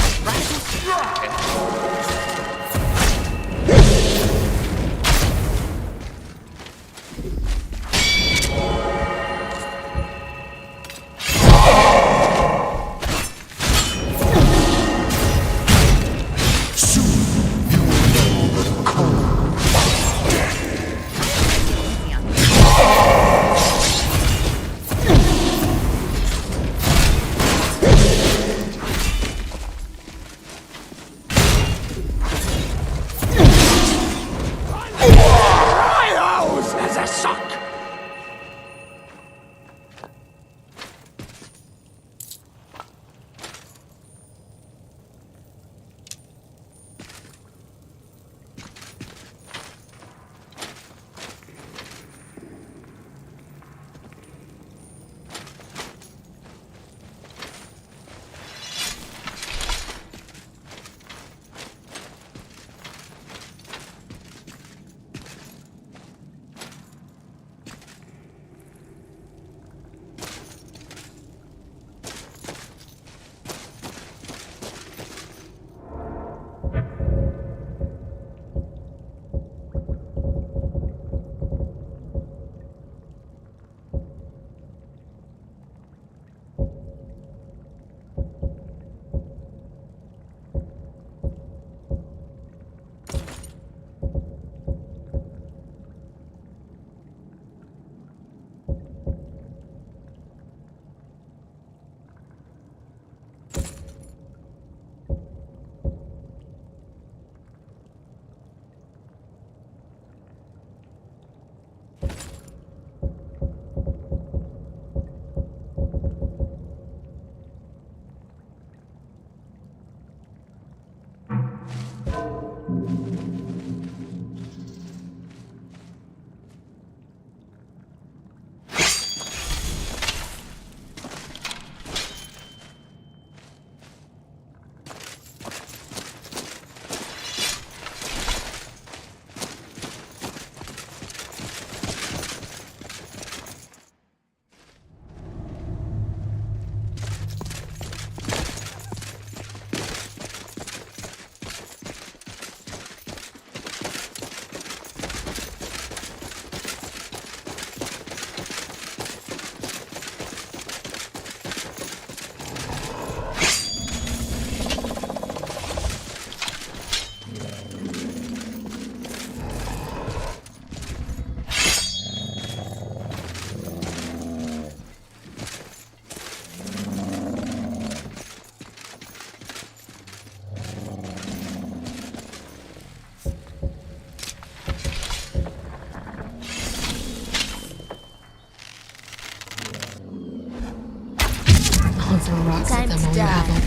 Time to die.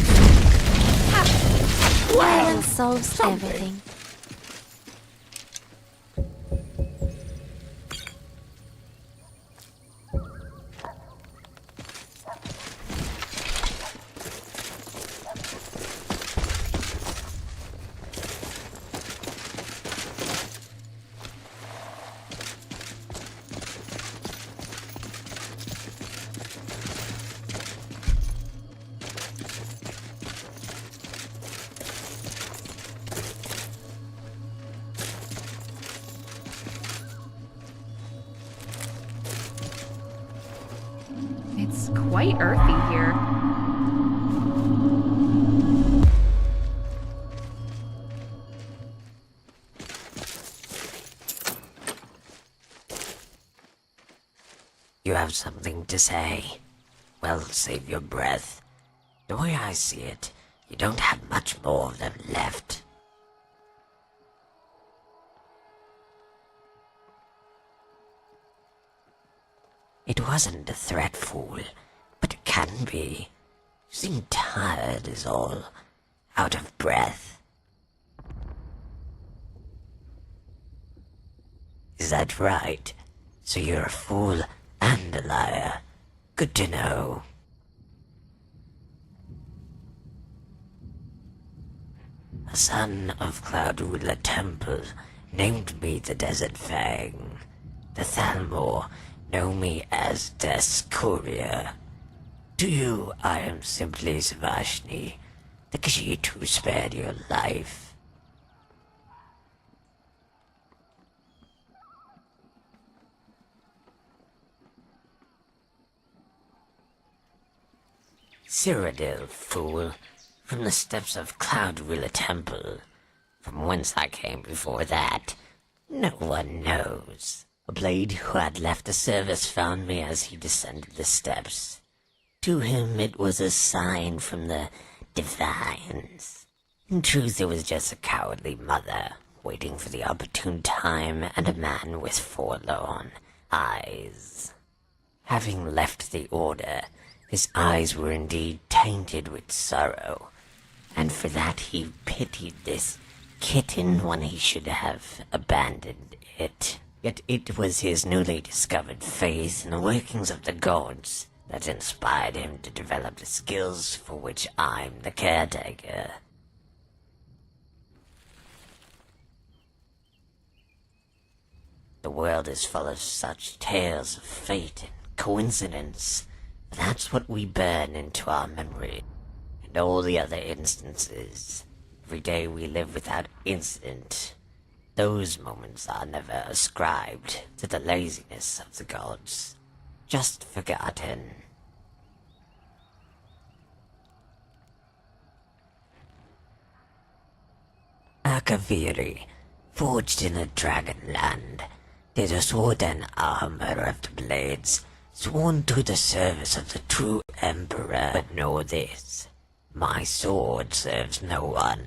Violence solves everything. It's quite earthy here. You have something to say? Well, save your breath. The way I see it, you don't have much more of them left. It wasn't a threat, fool, but it can be. You seem tired is all. Out of breath. Is that right? So you're a fool and a liar. Good to know. A son of Cloud Ruler Temple named me the Desert Fang. The Thalmor know me as Death's Courier. To you, I am simply Savashni, the Khajiit who spared your life. Cyrodiil, fool, from the steps of Cloud Ruler Temple, from whence I came before that, no one knows. A blade who had left the service found me as he descended the steps. To him it was a sign from the Divines. In truth, it was just a cowardly mother, waiting for the opportune time, and a man with forlorn eyes. Having left the Order, his eyes were indeed tainted with sorrow, and for that he pitied this kitten when he should have abandoned it. Yet it was his newly discovered faith in the workings of the gods that inspired him to develop the skills for which I'm the caretaker. The world is full of such tales of fate and coincidence. That's what we burn into our memory, and all the other instances. Every day we live without incident. Those moments are never ascribed to the laziness of the gods, just forgotten. Akaviri, forged in a dragon land, did a sword and armor of the blades, sworn to the service of the true emperor. But know this, my sword serves no one.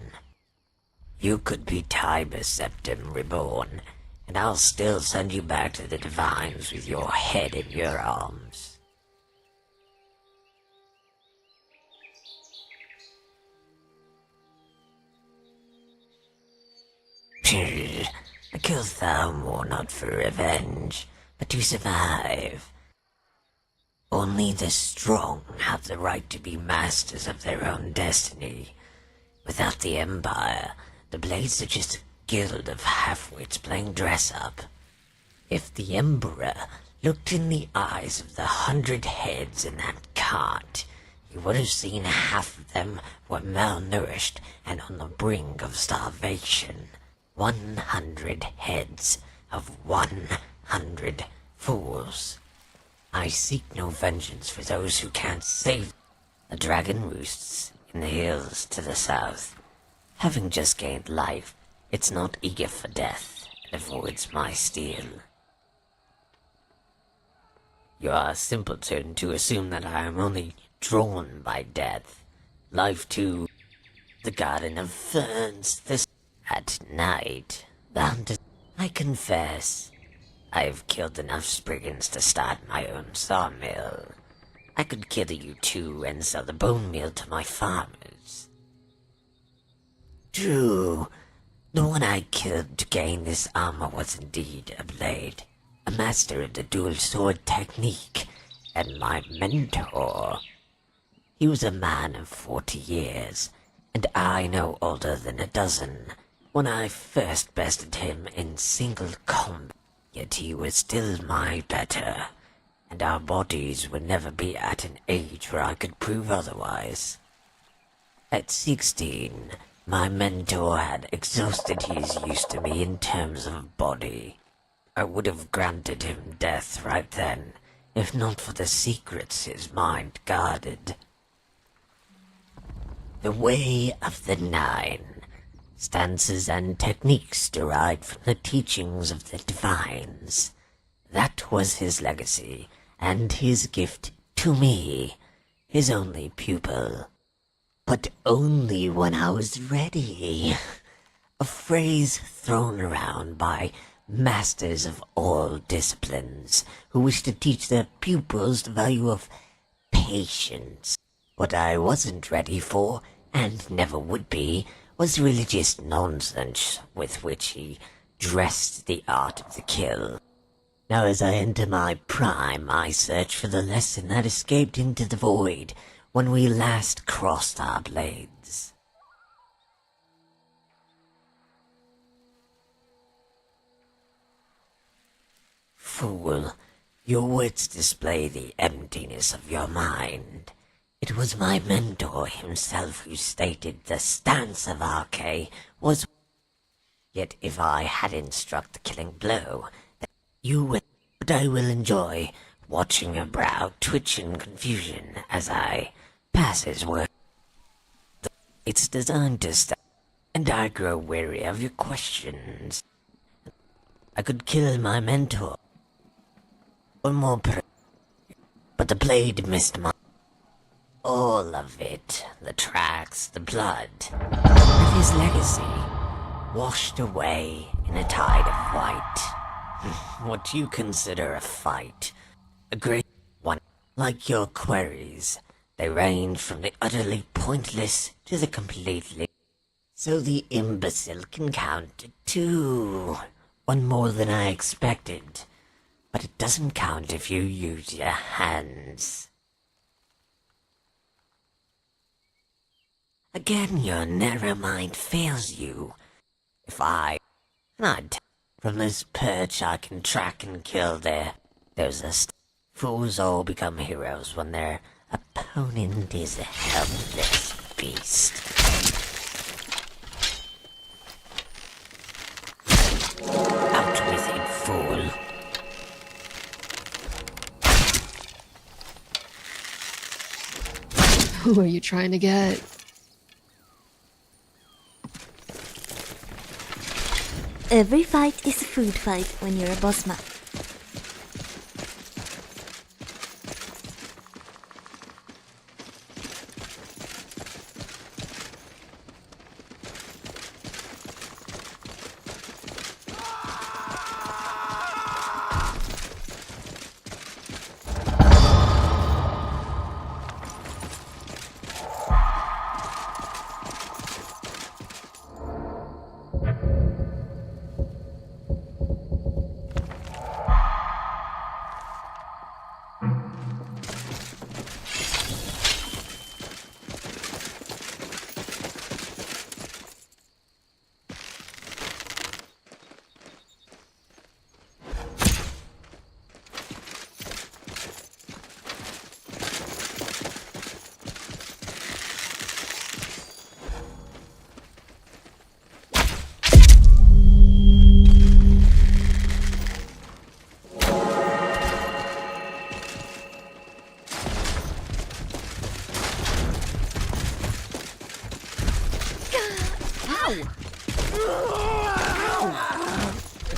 You could be Tiber Septim reborn, and I'll still send you back to the Divines with your head in your arms. I killed Thalmor not for revenge, but to survive. Only the strong have the right to be masters of their own destiny. Without the Empire, the Blades are just a guild of half-wits playing dress-up. If the Emperor looked in the eyes of the 100 heads in that cart, he would have seen half of them were malnourished and on the brink of starvation. 100 heads of 100 fools. I seek no vengeance for those who can't save. A dragon roosts in the hills to the south. Having just gained life, it's not eager for death and avoids my steel. You are a simpleton to assume that I am only drawn by death. Life too, the garden of ferns, this at night. I confess, I've killed enough Spriggans to start my own sawmill. I could kill you too and sell the bone meal to my farmers. True, the one I killed to gain this armor was indeed a blade, a master of the dual sword technique, and my mentor. He was a man of 40 years, and I no older than a dozen. When I first bested him in single combat, yet he was still my better, and our bodies would never be at an age where I could prove otherwise. At 16, my mentor had exhausted his use to me in terms of body. I would have granted him death right then, if not for the secrets his mind guarded. The Way of the Nine. Stances and techniques derived from the teachings of the Divines. That was his legacy, and his gift to me, his only pupil. But only when I was ready. A phrase thrown around by masters of all disciplines who wish to teach their pupils the value of patience. What I wasn't ready for, and never would be, was religious nonsense with which he dressed the art of the kill. Now as I enter my prime, I search for the lesson that escaped into the void when we last crossed our blades. Fool, your wits display the emptiness of your mind. It was my mentor himself who stated the stance of RK was... Yet if I hadn't struck the killing blow, you would... But I will enjoy watching your brow twitch in confusion as I pass his word. It's designed to stop, and I grow weary of your questions. I could kill my mentor. Or more but the blade missed my... All of it. The tracks, the blood. Of his legacy. Washed away in a tide of white. What you consider a fight. A great one. Like your queries. They range from the utterly pointless to the completely... So the imbecile can count to 2. One more than I expected. But it doesn't count if you use your hands. Again, your narrow mind fails you. If I... Not... From this perch I can track and kill there's a... Fools all become heroes when their opponent is a helpless beast. Out with it, fool. Who are you trying to get? Every fight is a food fight when you're a boss man.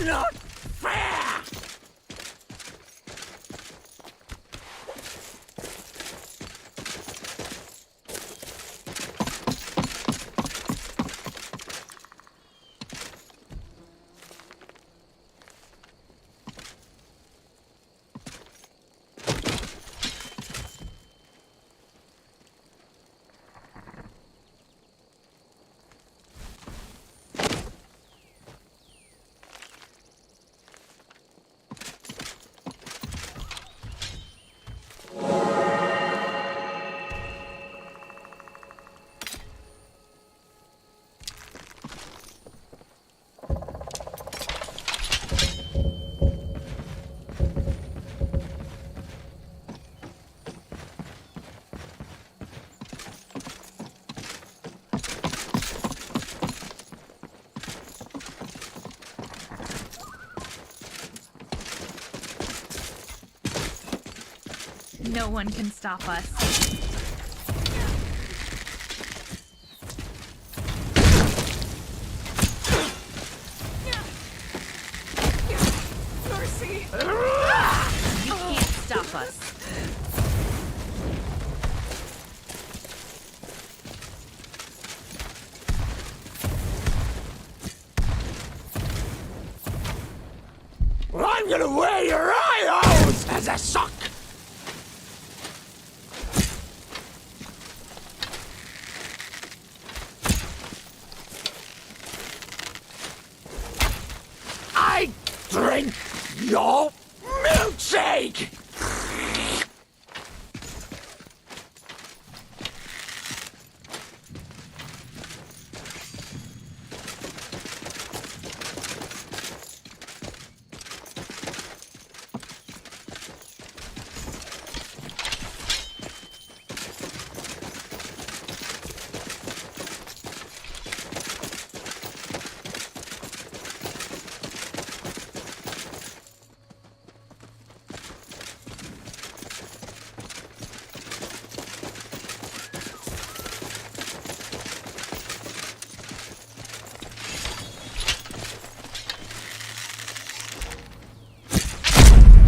Not fair! No one can stop us. Mercy! You can't stop us. I'm gonna wear your eye as a sock! I drink your Milkshake!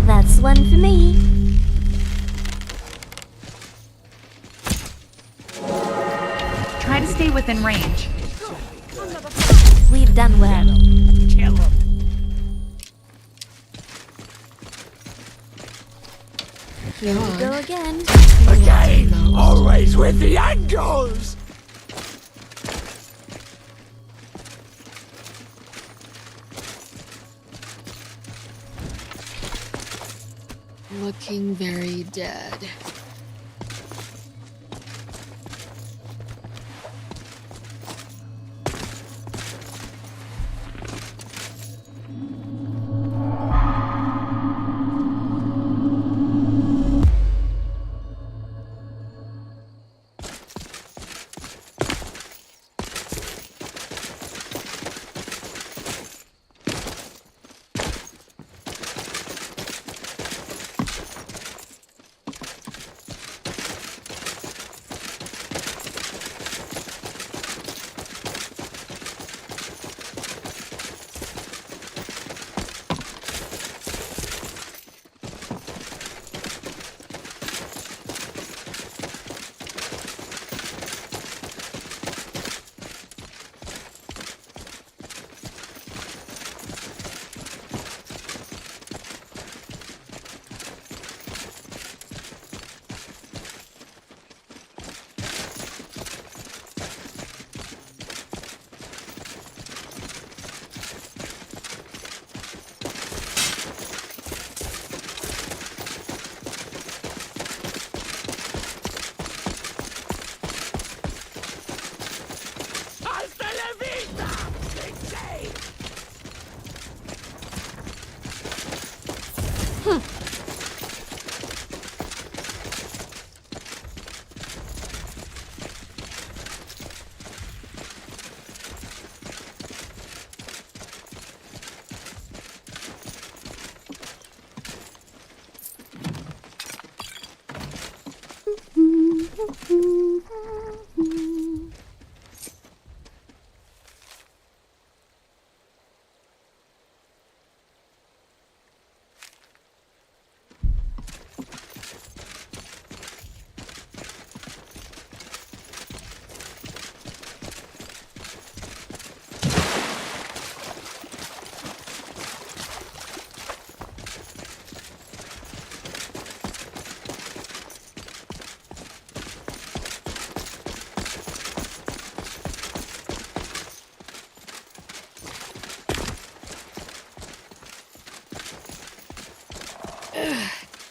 That's one for me. Try to stay within range. We've done well. Kill him. Here we go again. Again! Always with the angles! Looking very dead.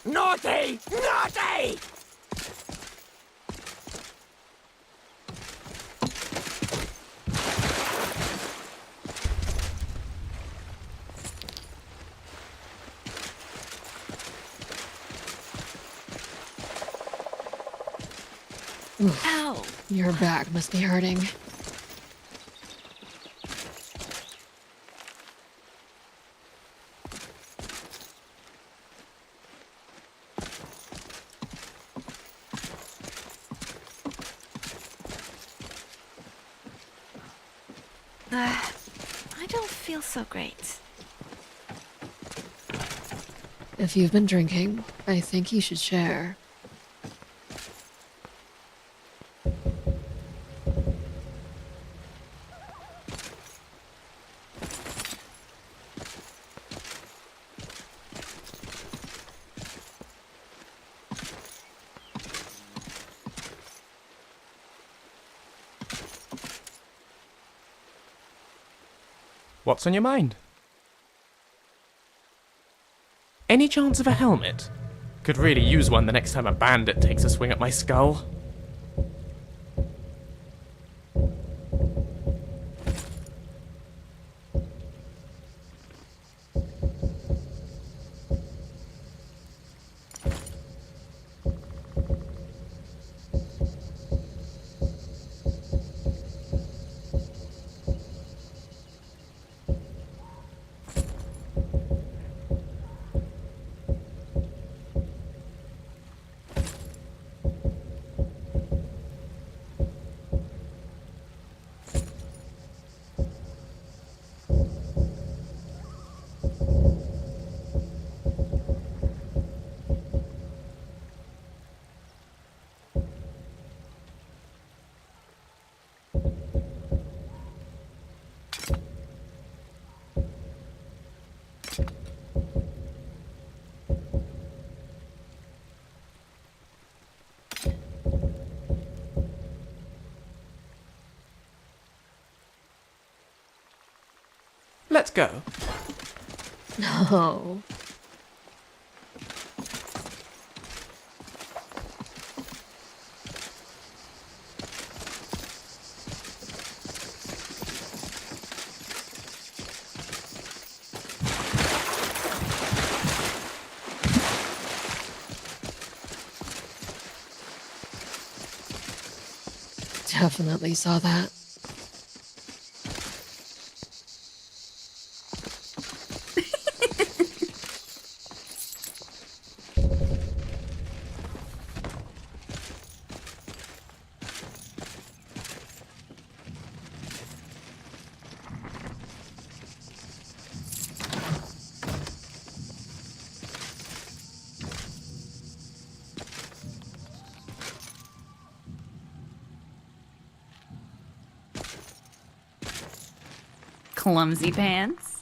Naughty! Naughty! Ow! Your back must be hurting. I don't feel so great. If you've been drinking, I think you should share. What's on your mind? Any chance of a helmet? Could really use one the next time a bandit takes a swing at my skull. Let's go. No. Definitely saw that. Clumsy pants.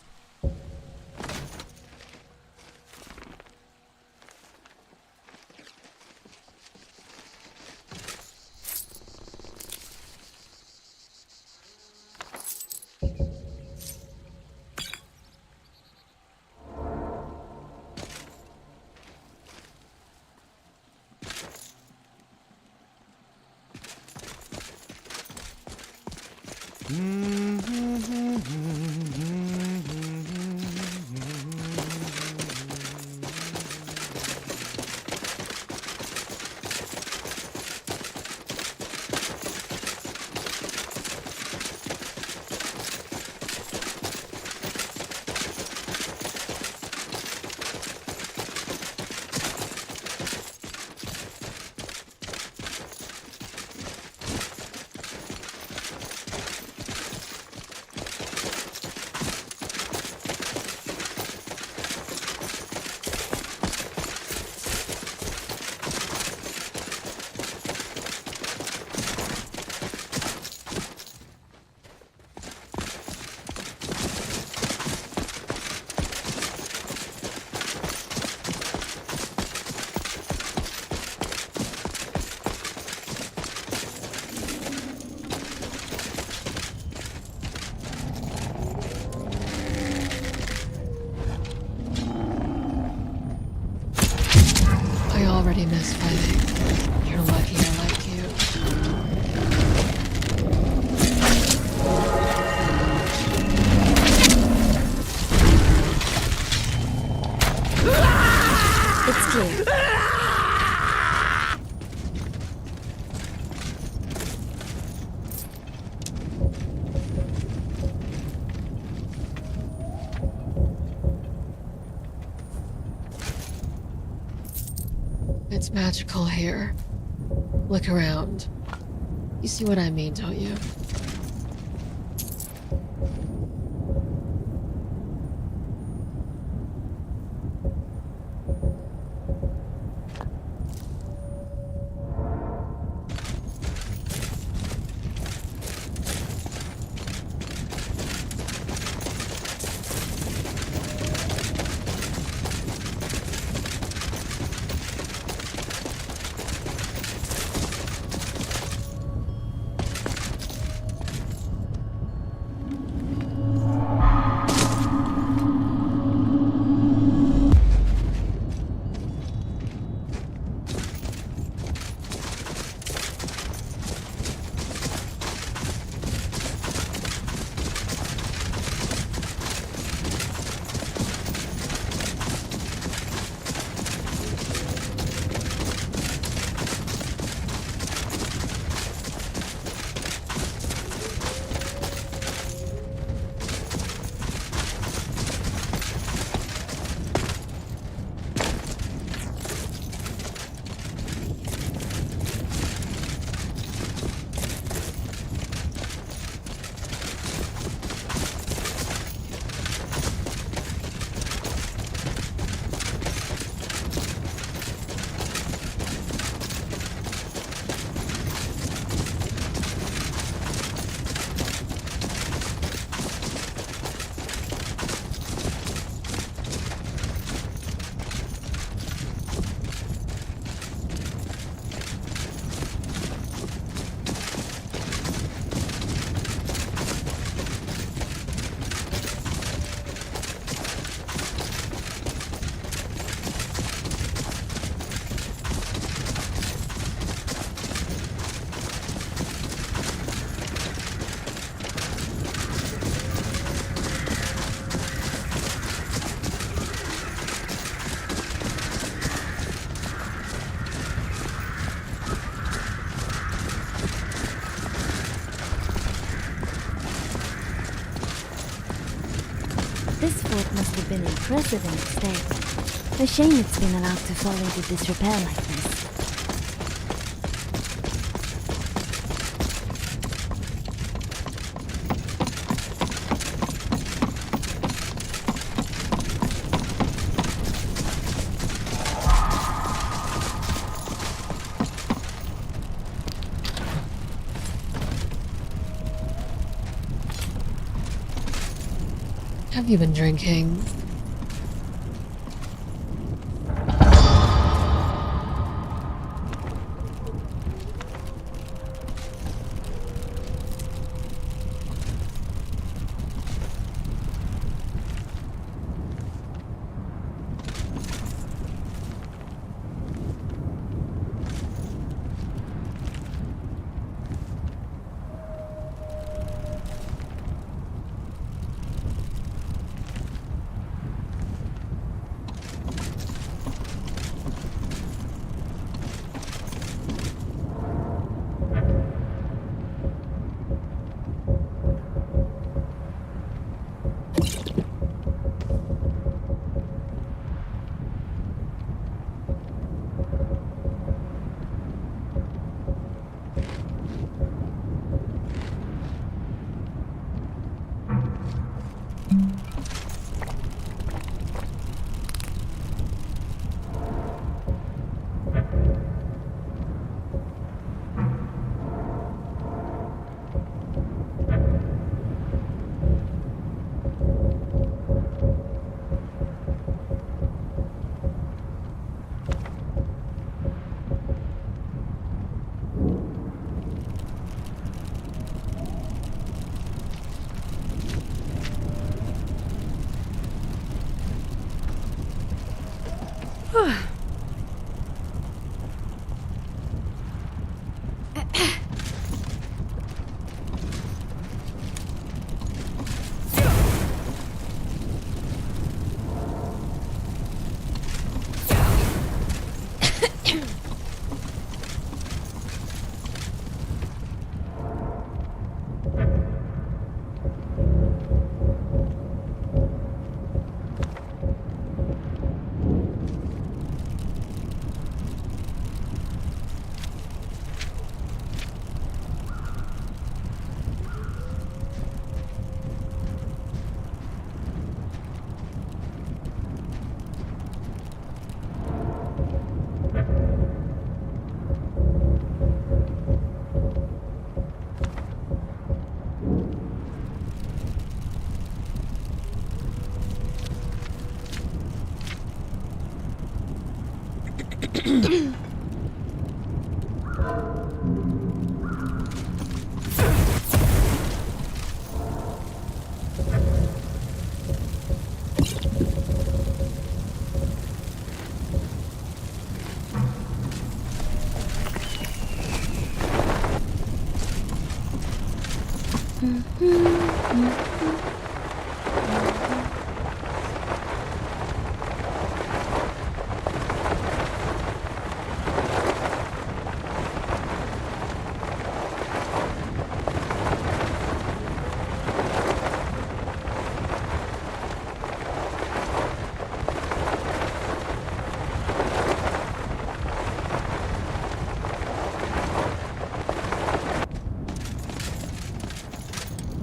I already miss fighting. You're lucky I like you. It's clear. It's magical here. Look around. You see what I mean, don't you? would have been impressive in its day. A shame it's been allowed to fall into disrepair like this. Have you been drinking?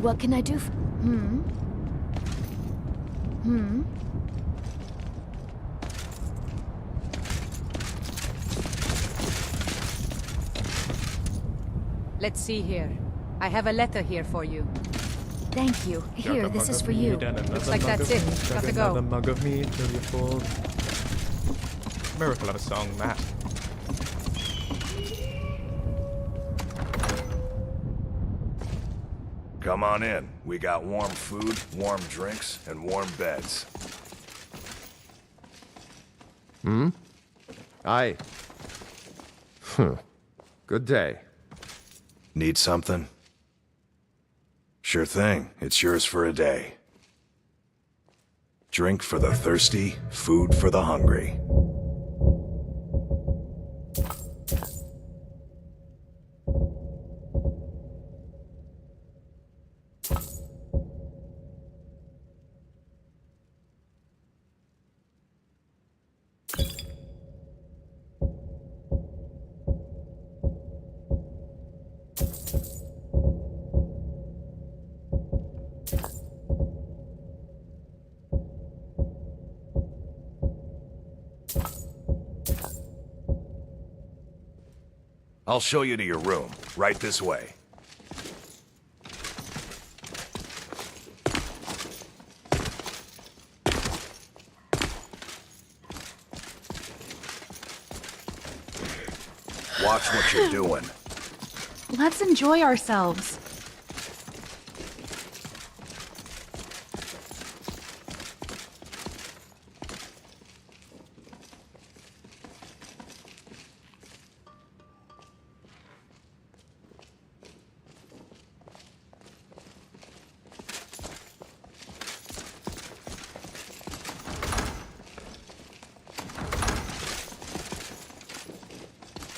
What can I do for... Let's see here. I have a letter here for you. Thank you. Here, this is for you. Looks like that's it. Gotta go. Another mug of meat till you're full. Miracle of a song, Matt. Come on in. We got warm food, warm drinks, and warm beds. Aye. Good day. Need something? Sure thing. It's yours for a day. Drink for the thirsty, food for the hungry. I'll show you to your room. Right this way. Watch what you're doing. Let's enjoy ourselves.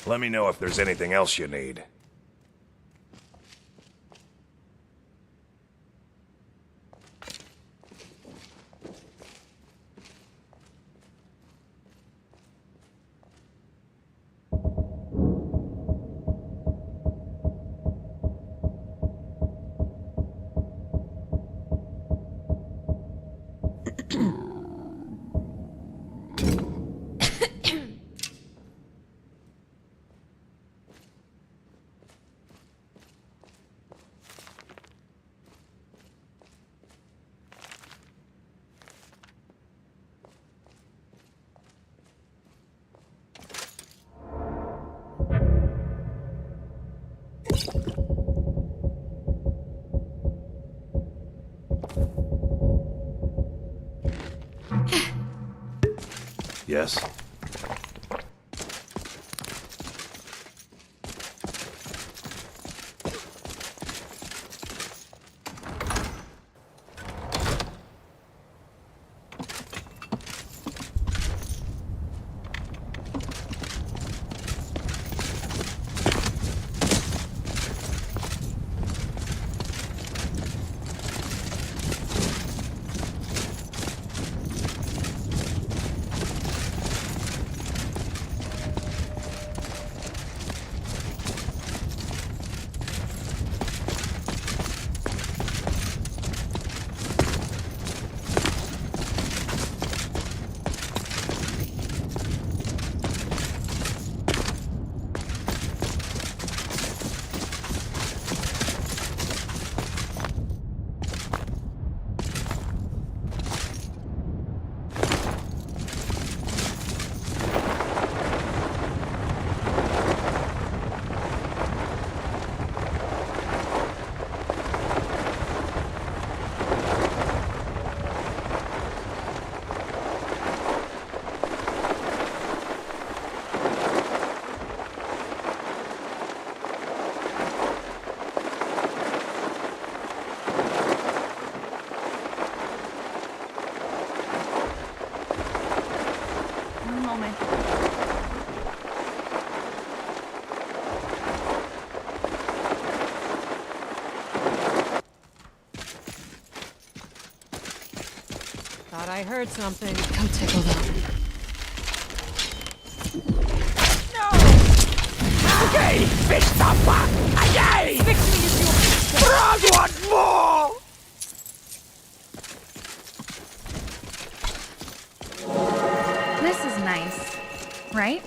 Let me know if there's anything else you need. Yes? Thought I heard something. Come tickle them. Okay, fix the fuck! Yay! Fix me as you Frog want more! This is nice, right?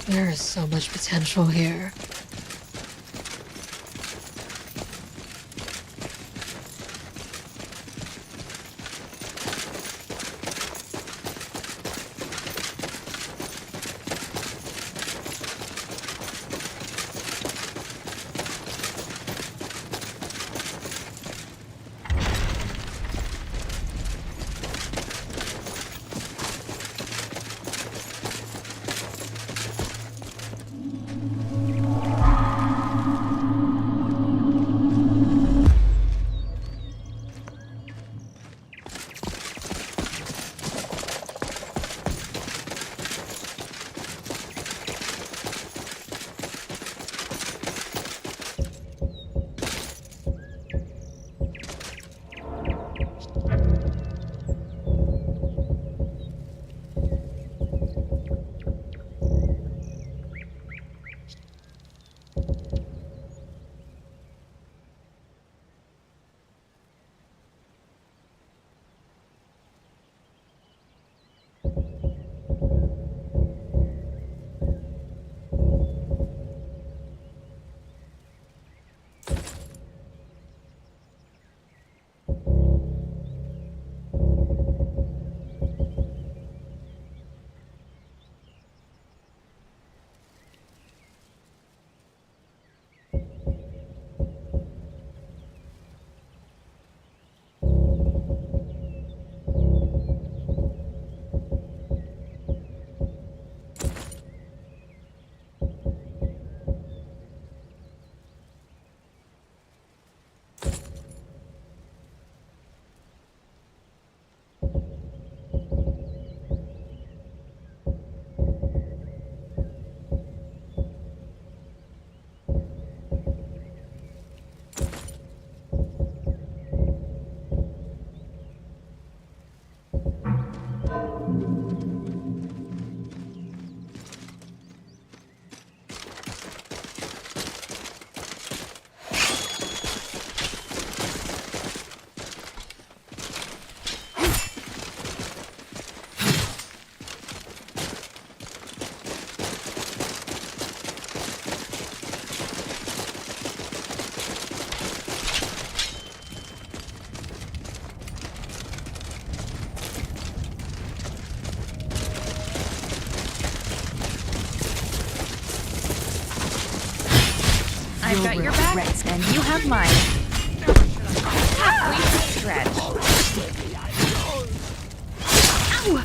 There is so much potential here. I've got your back, and you have mine. We stretch. Ow!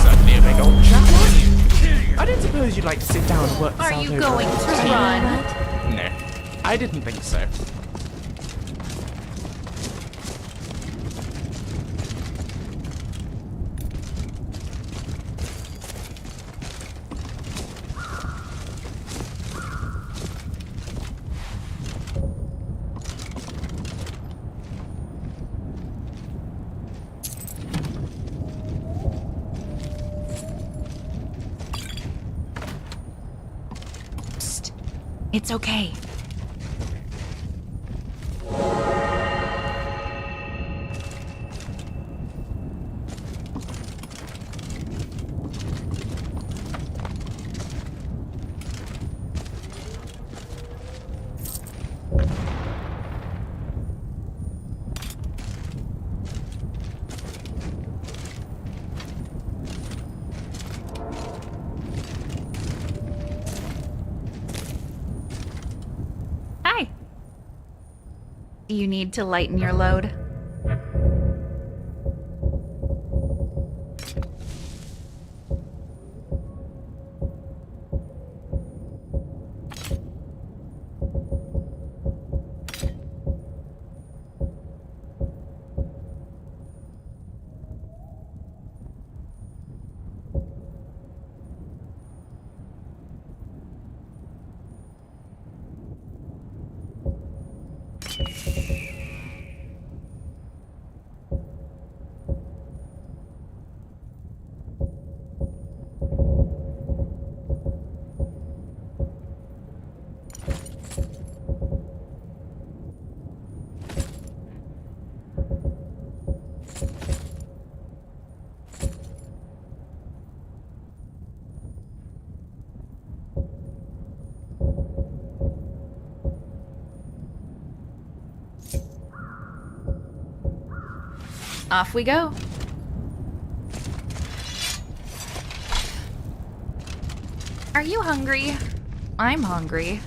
Suddenly a big old chap, aren't you? I didn't suppose you'd like to sit down and work this Are out you over going to run? No, I didn't think so. It's okay. Do you need to lighten your load? Off we go. Are you hungry? I'm hungry.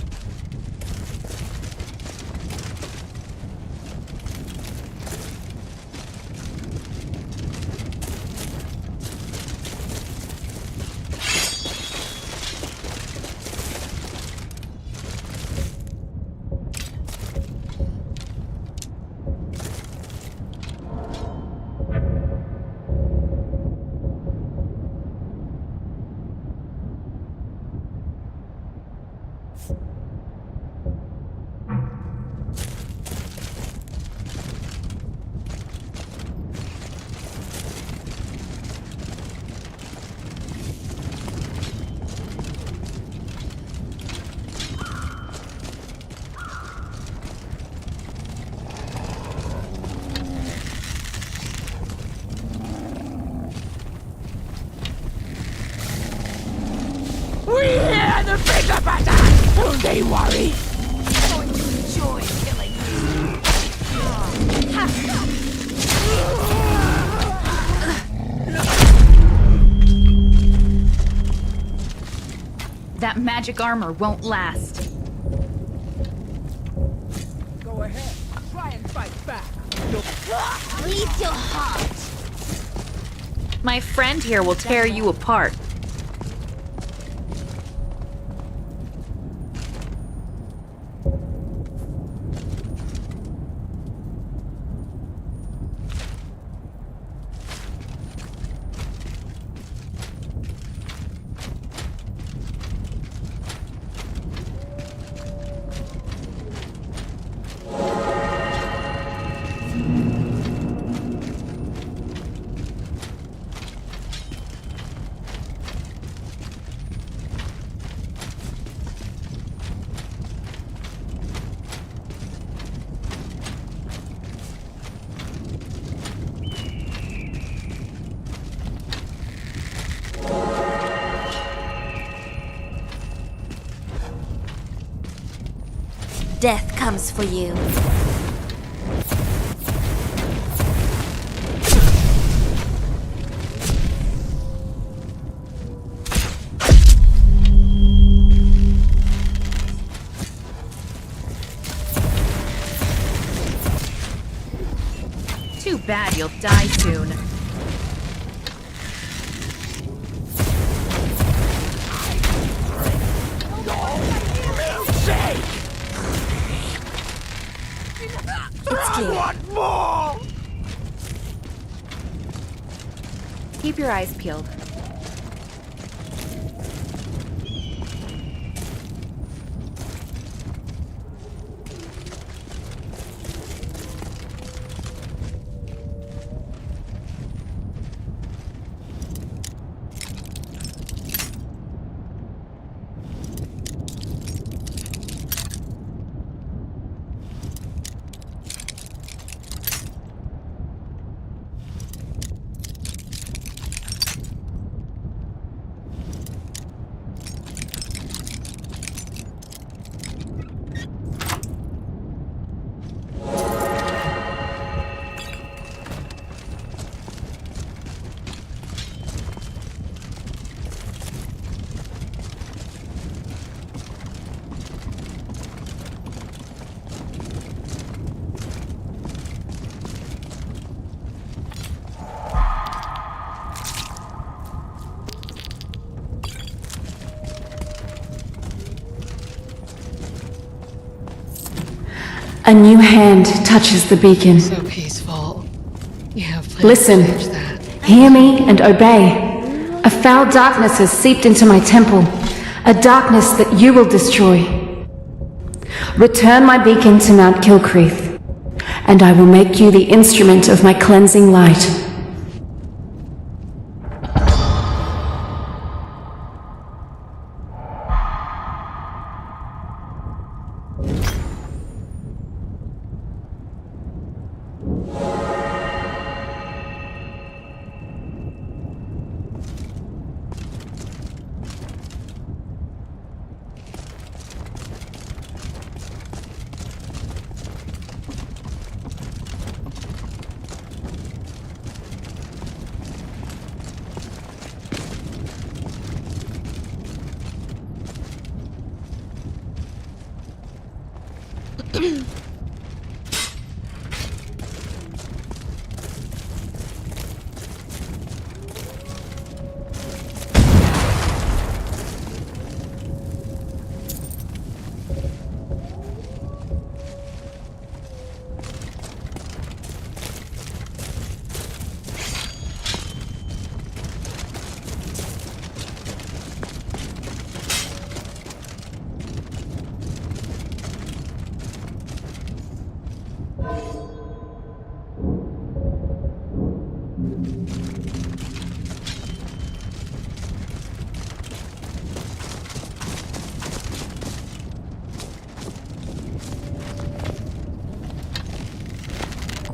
We hear the bigger battle! Don't they worry? I'm going to enjoy killing you. That magic armor won't last. Go ahead. Try and fight back. Release your heart. My friend here will tear you apart. death comes for you. Too bad you'll die soon. It's want more! Keep your eyes peeled. A new hand touches the beacon. So peaceful. You have plans Listen. to change that. Hear me and obey. A foul darkness has seeped into my temple. A darkness that you will destroy. Return my beacon to Mount Kilcreath, and I will make you the instrument of my cleansing light.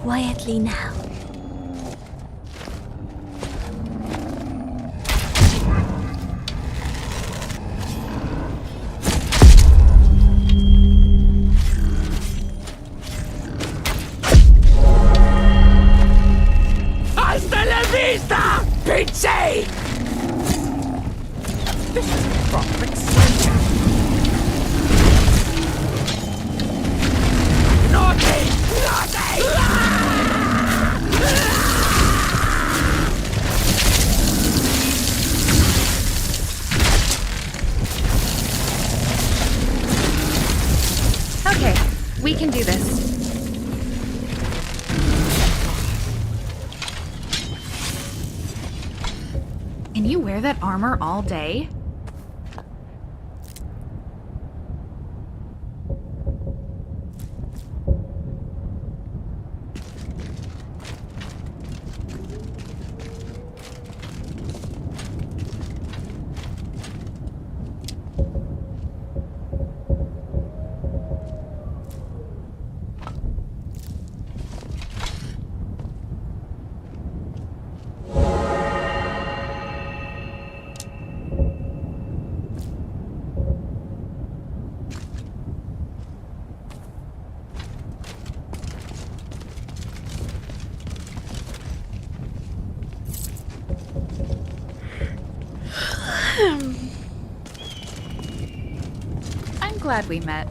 Quietly now. Hasta la vista, Pinche! This is proper exciting. Naughty! Naughty! Okay, we can do this. Can you wear that armor all day? I'm glad we met.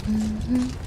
Mm-hmm.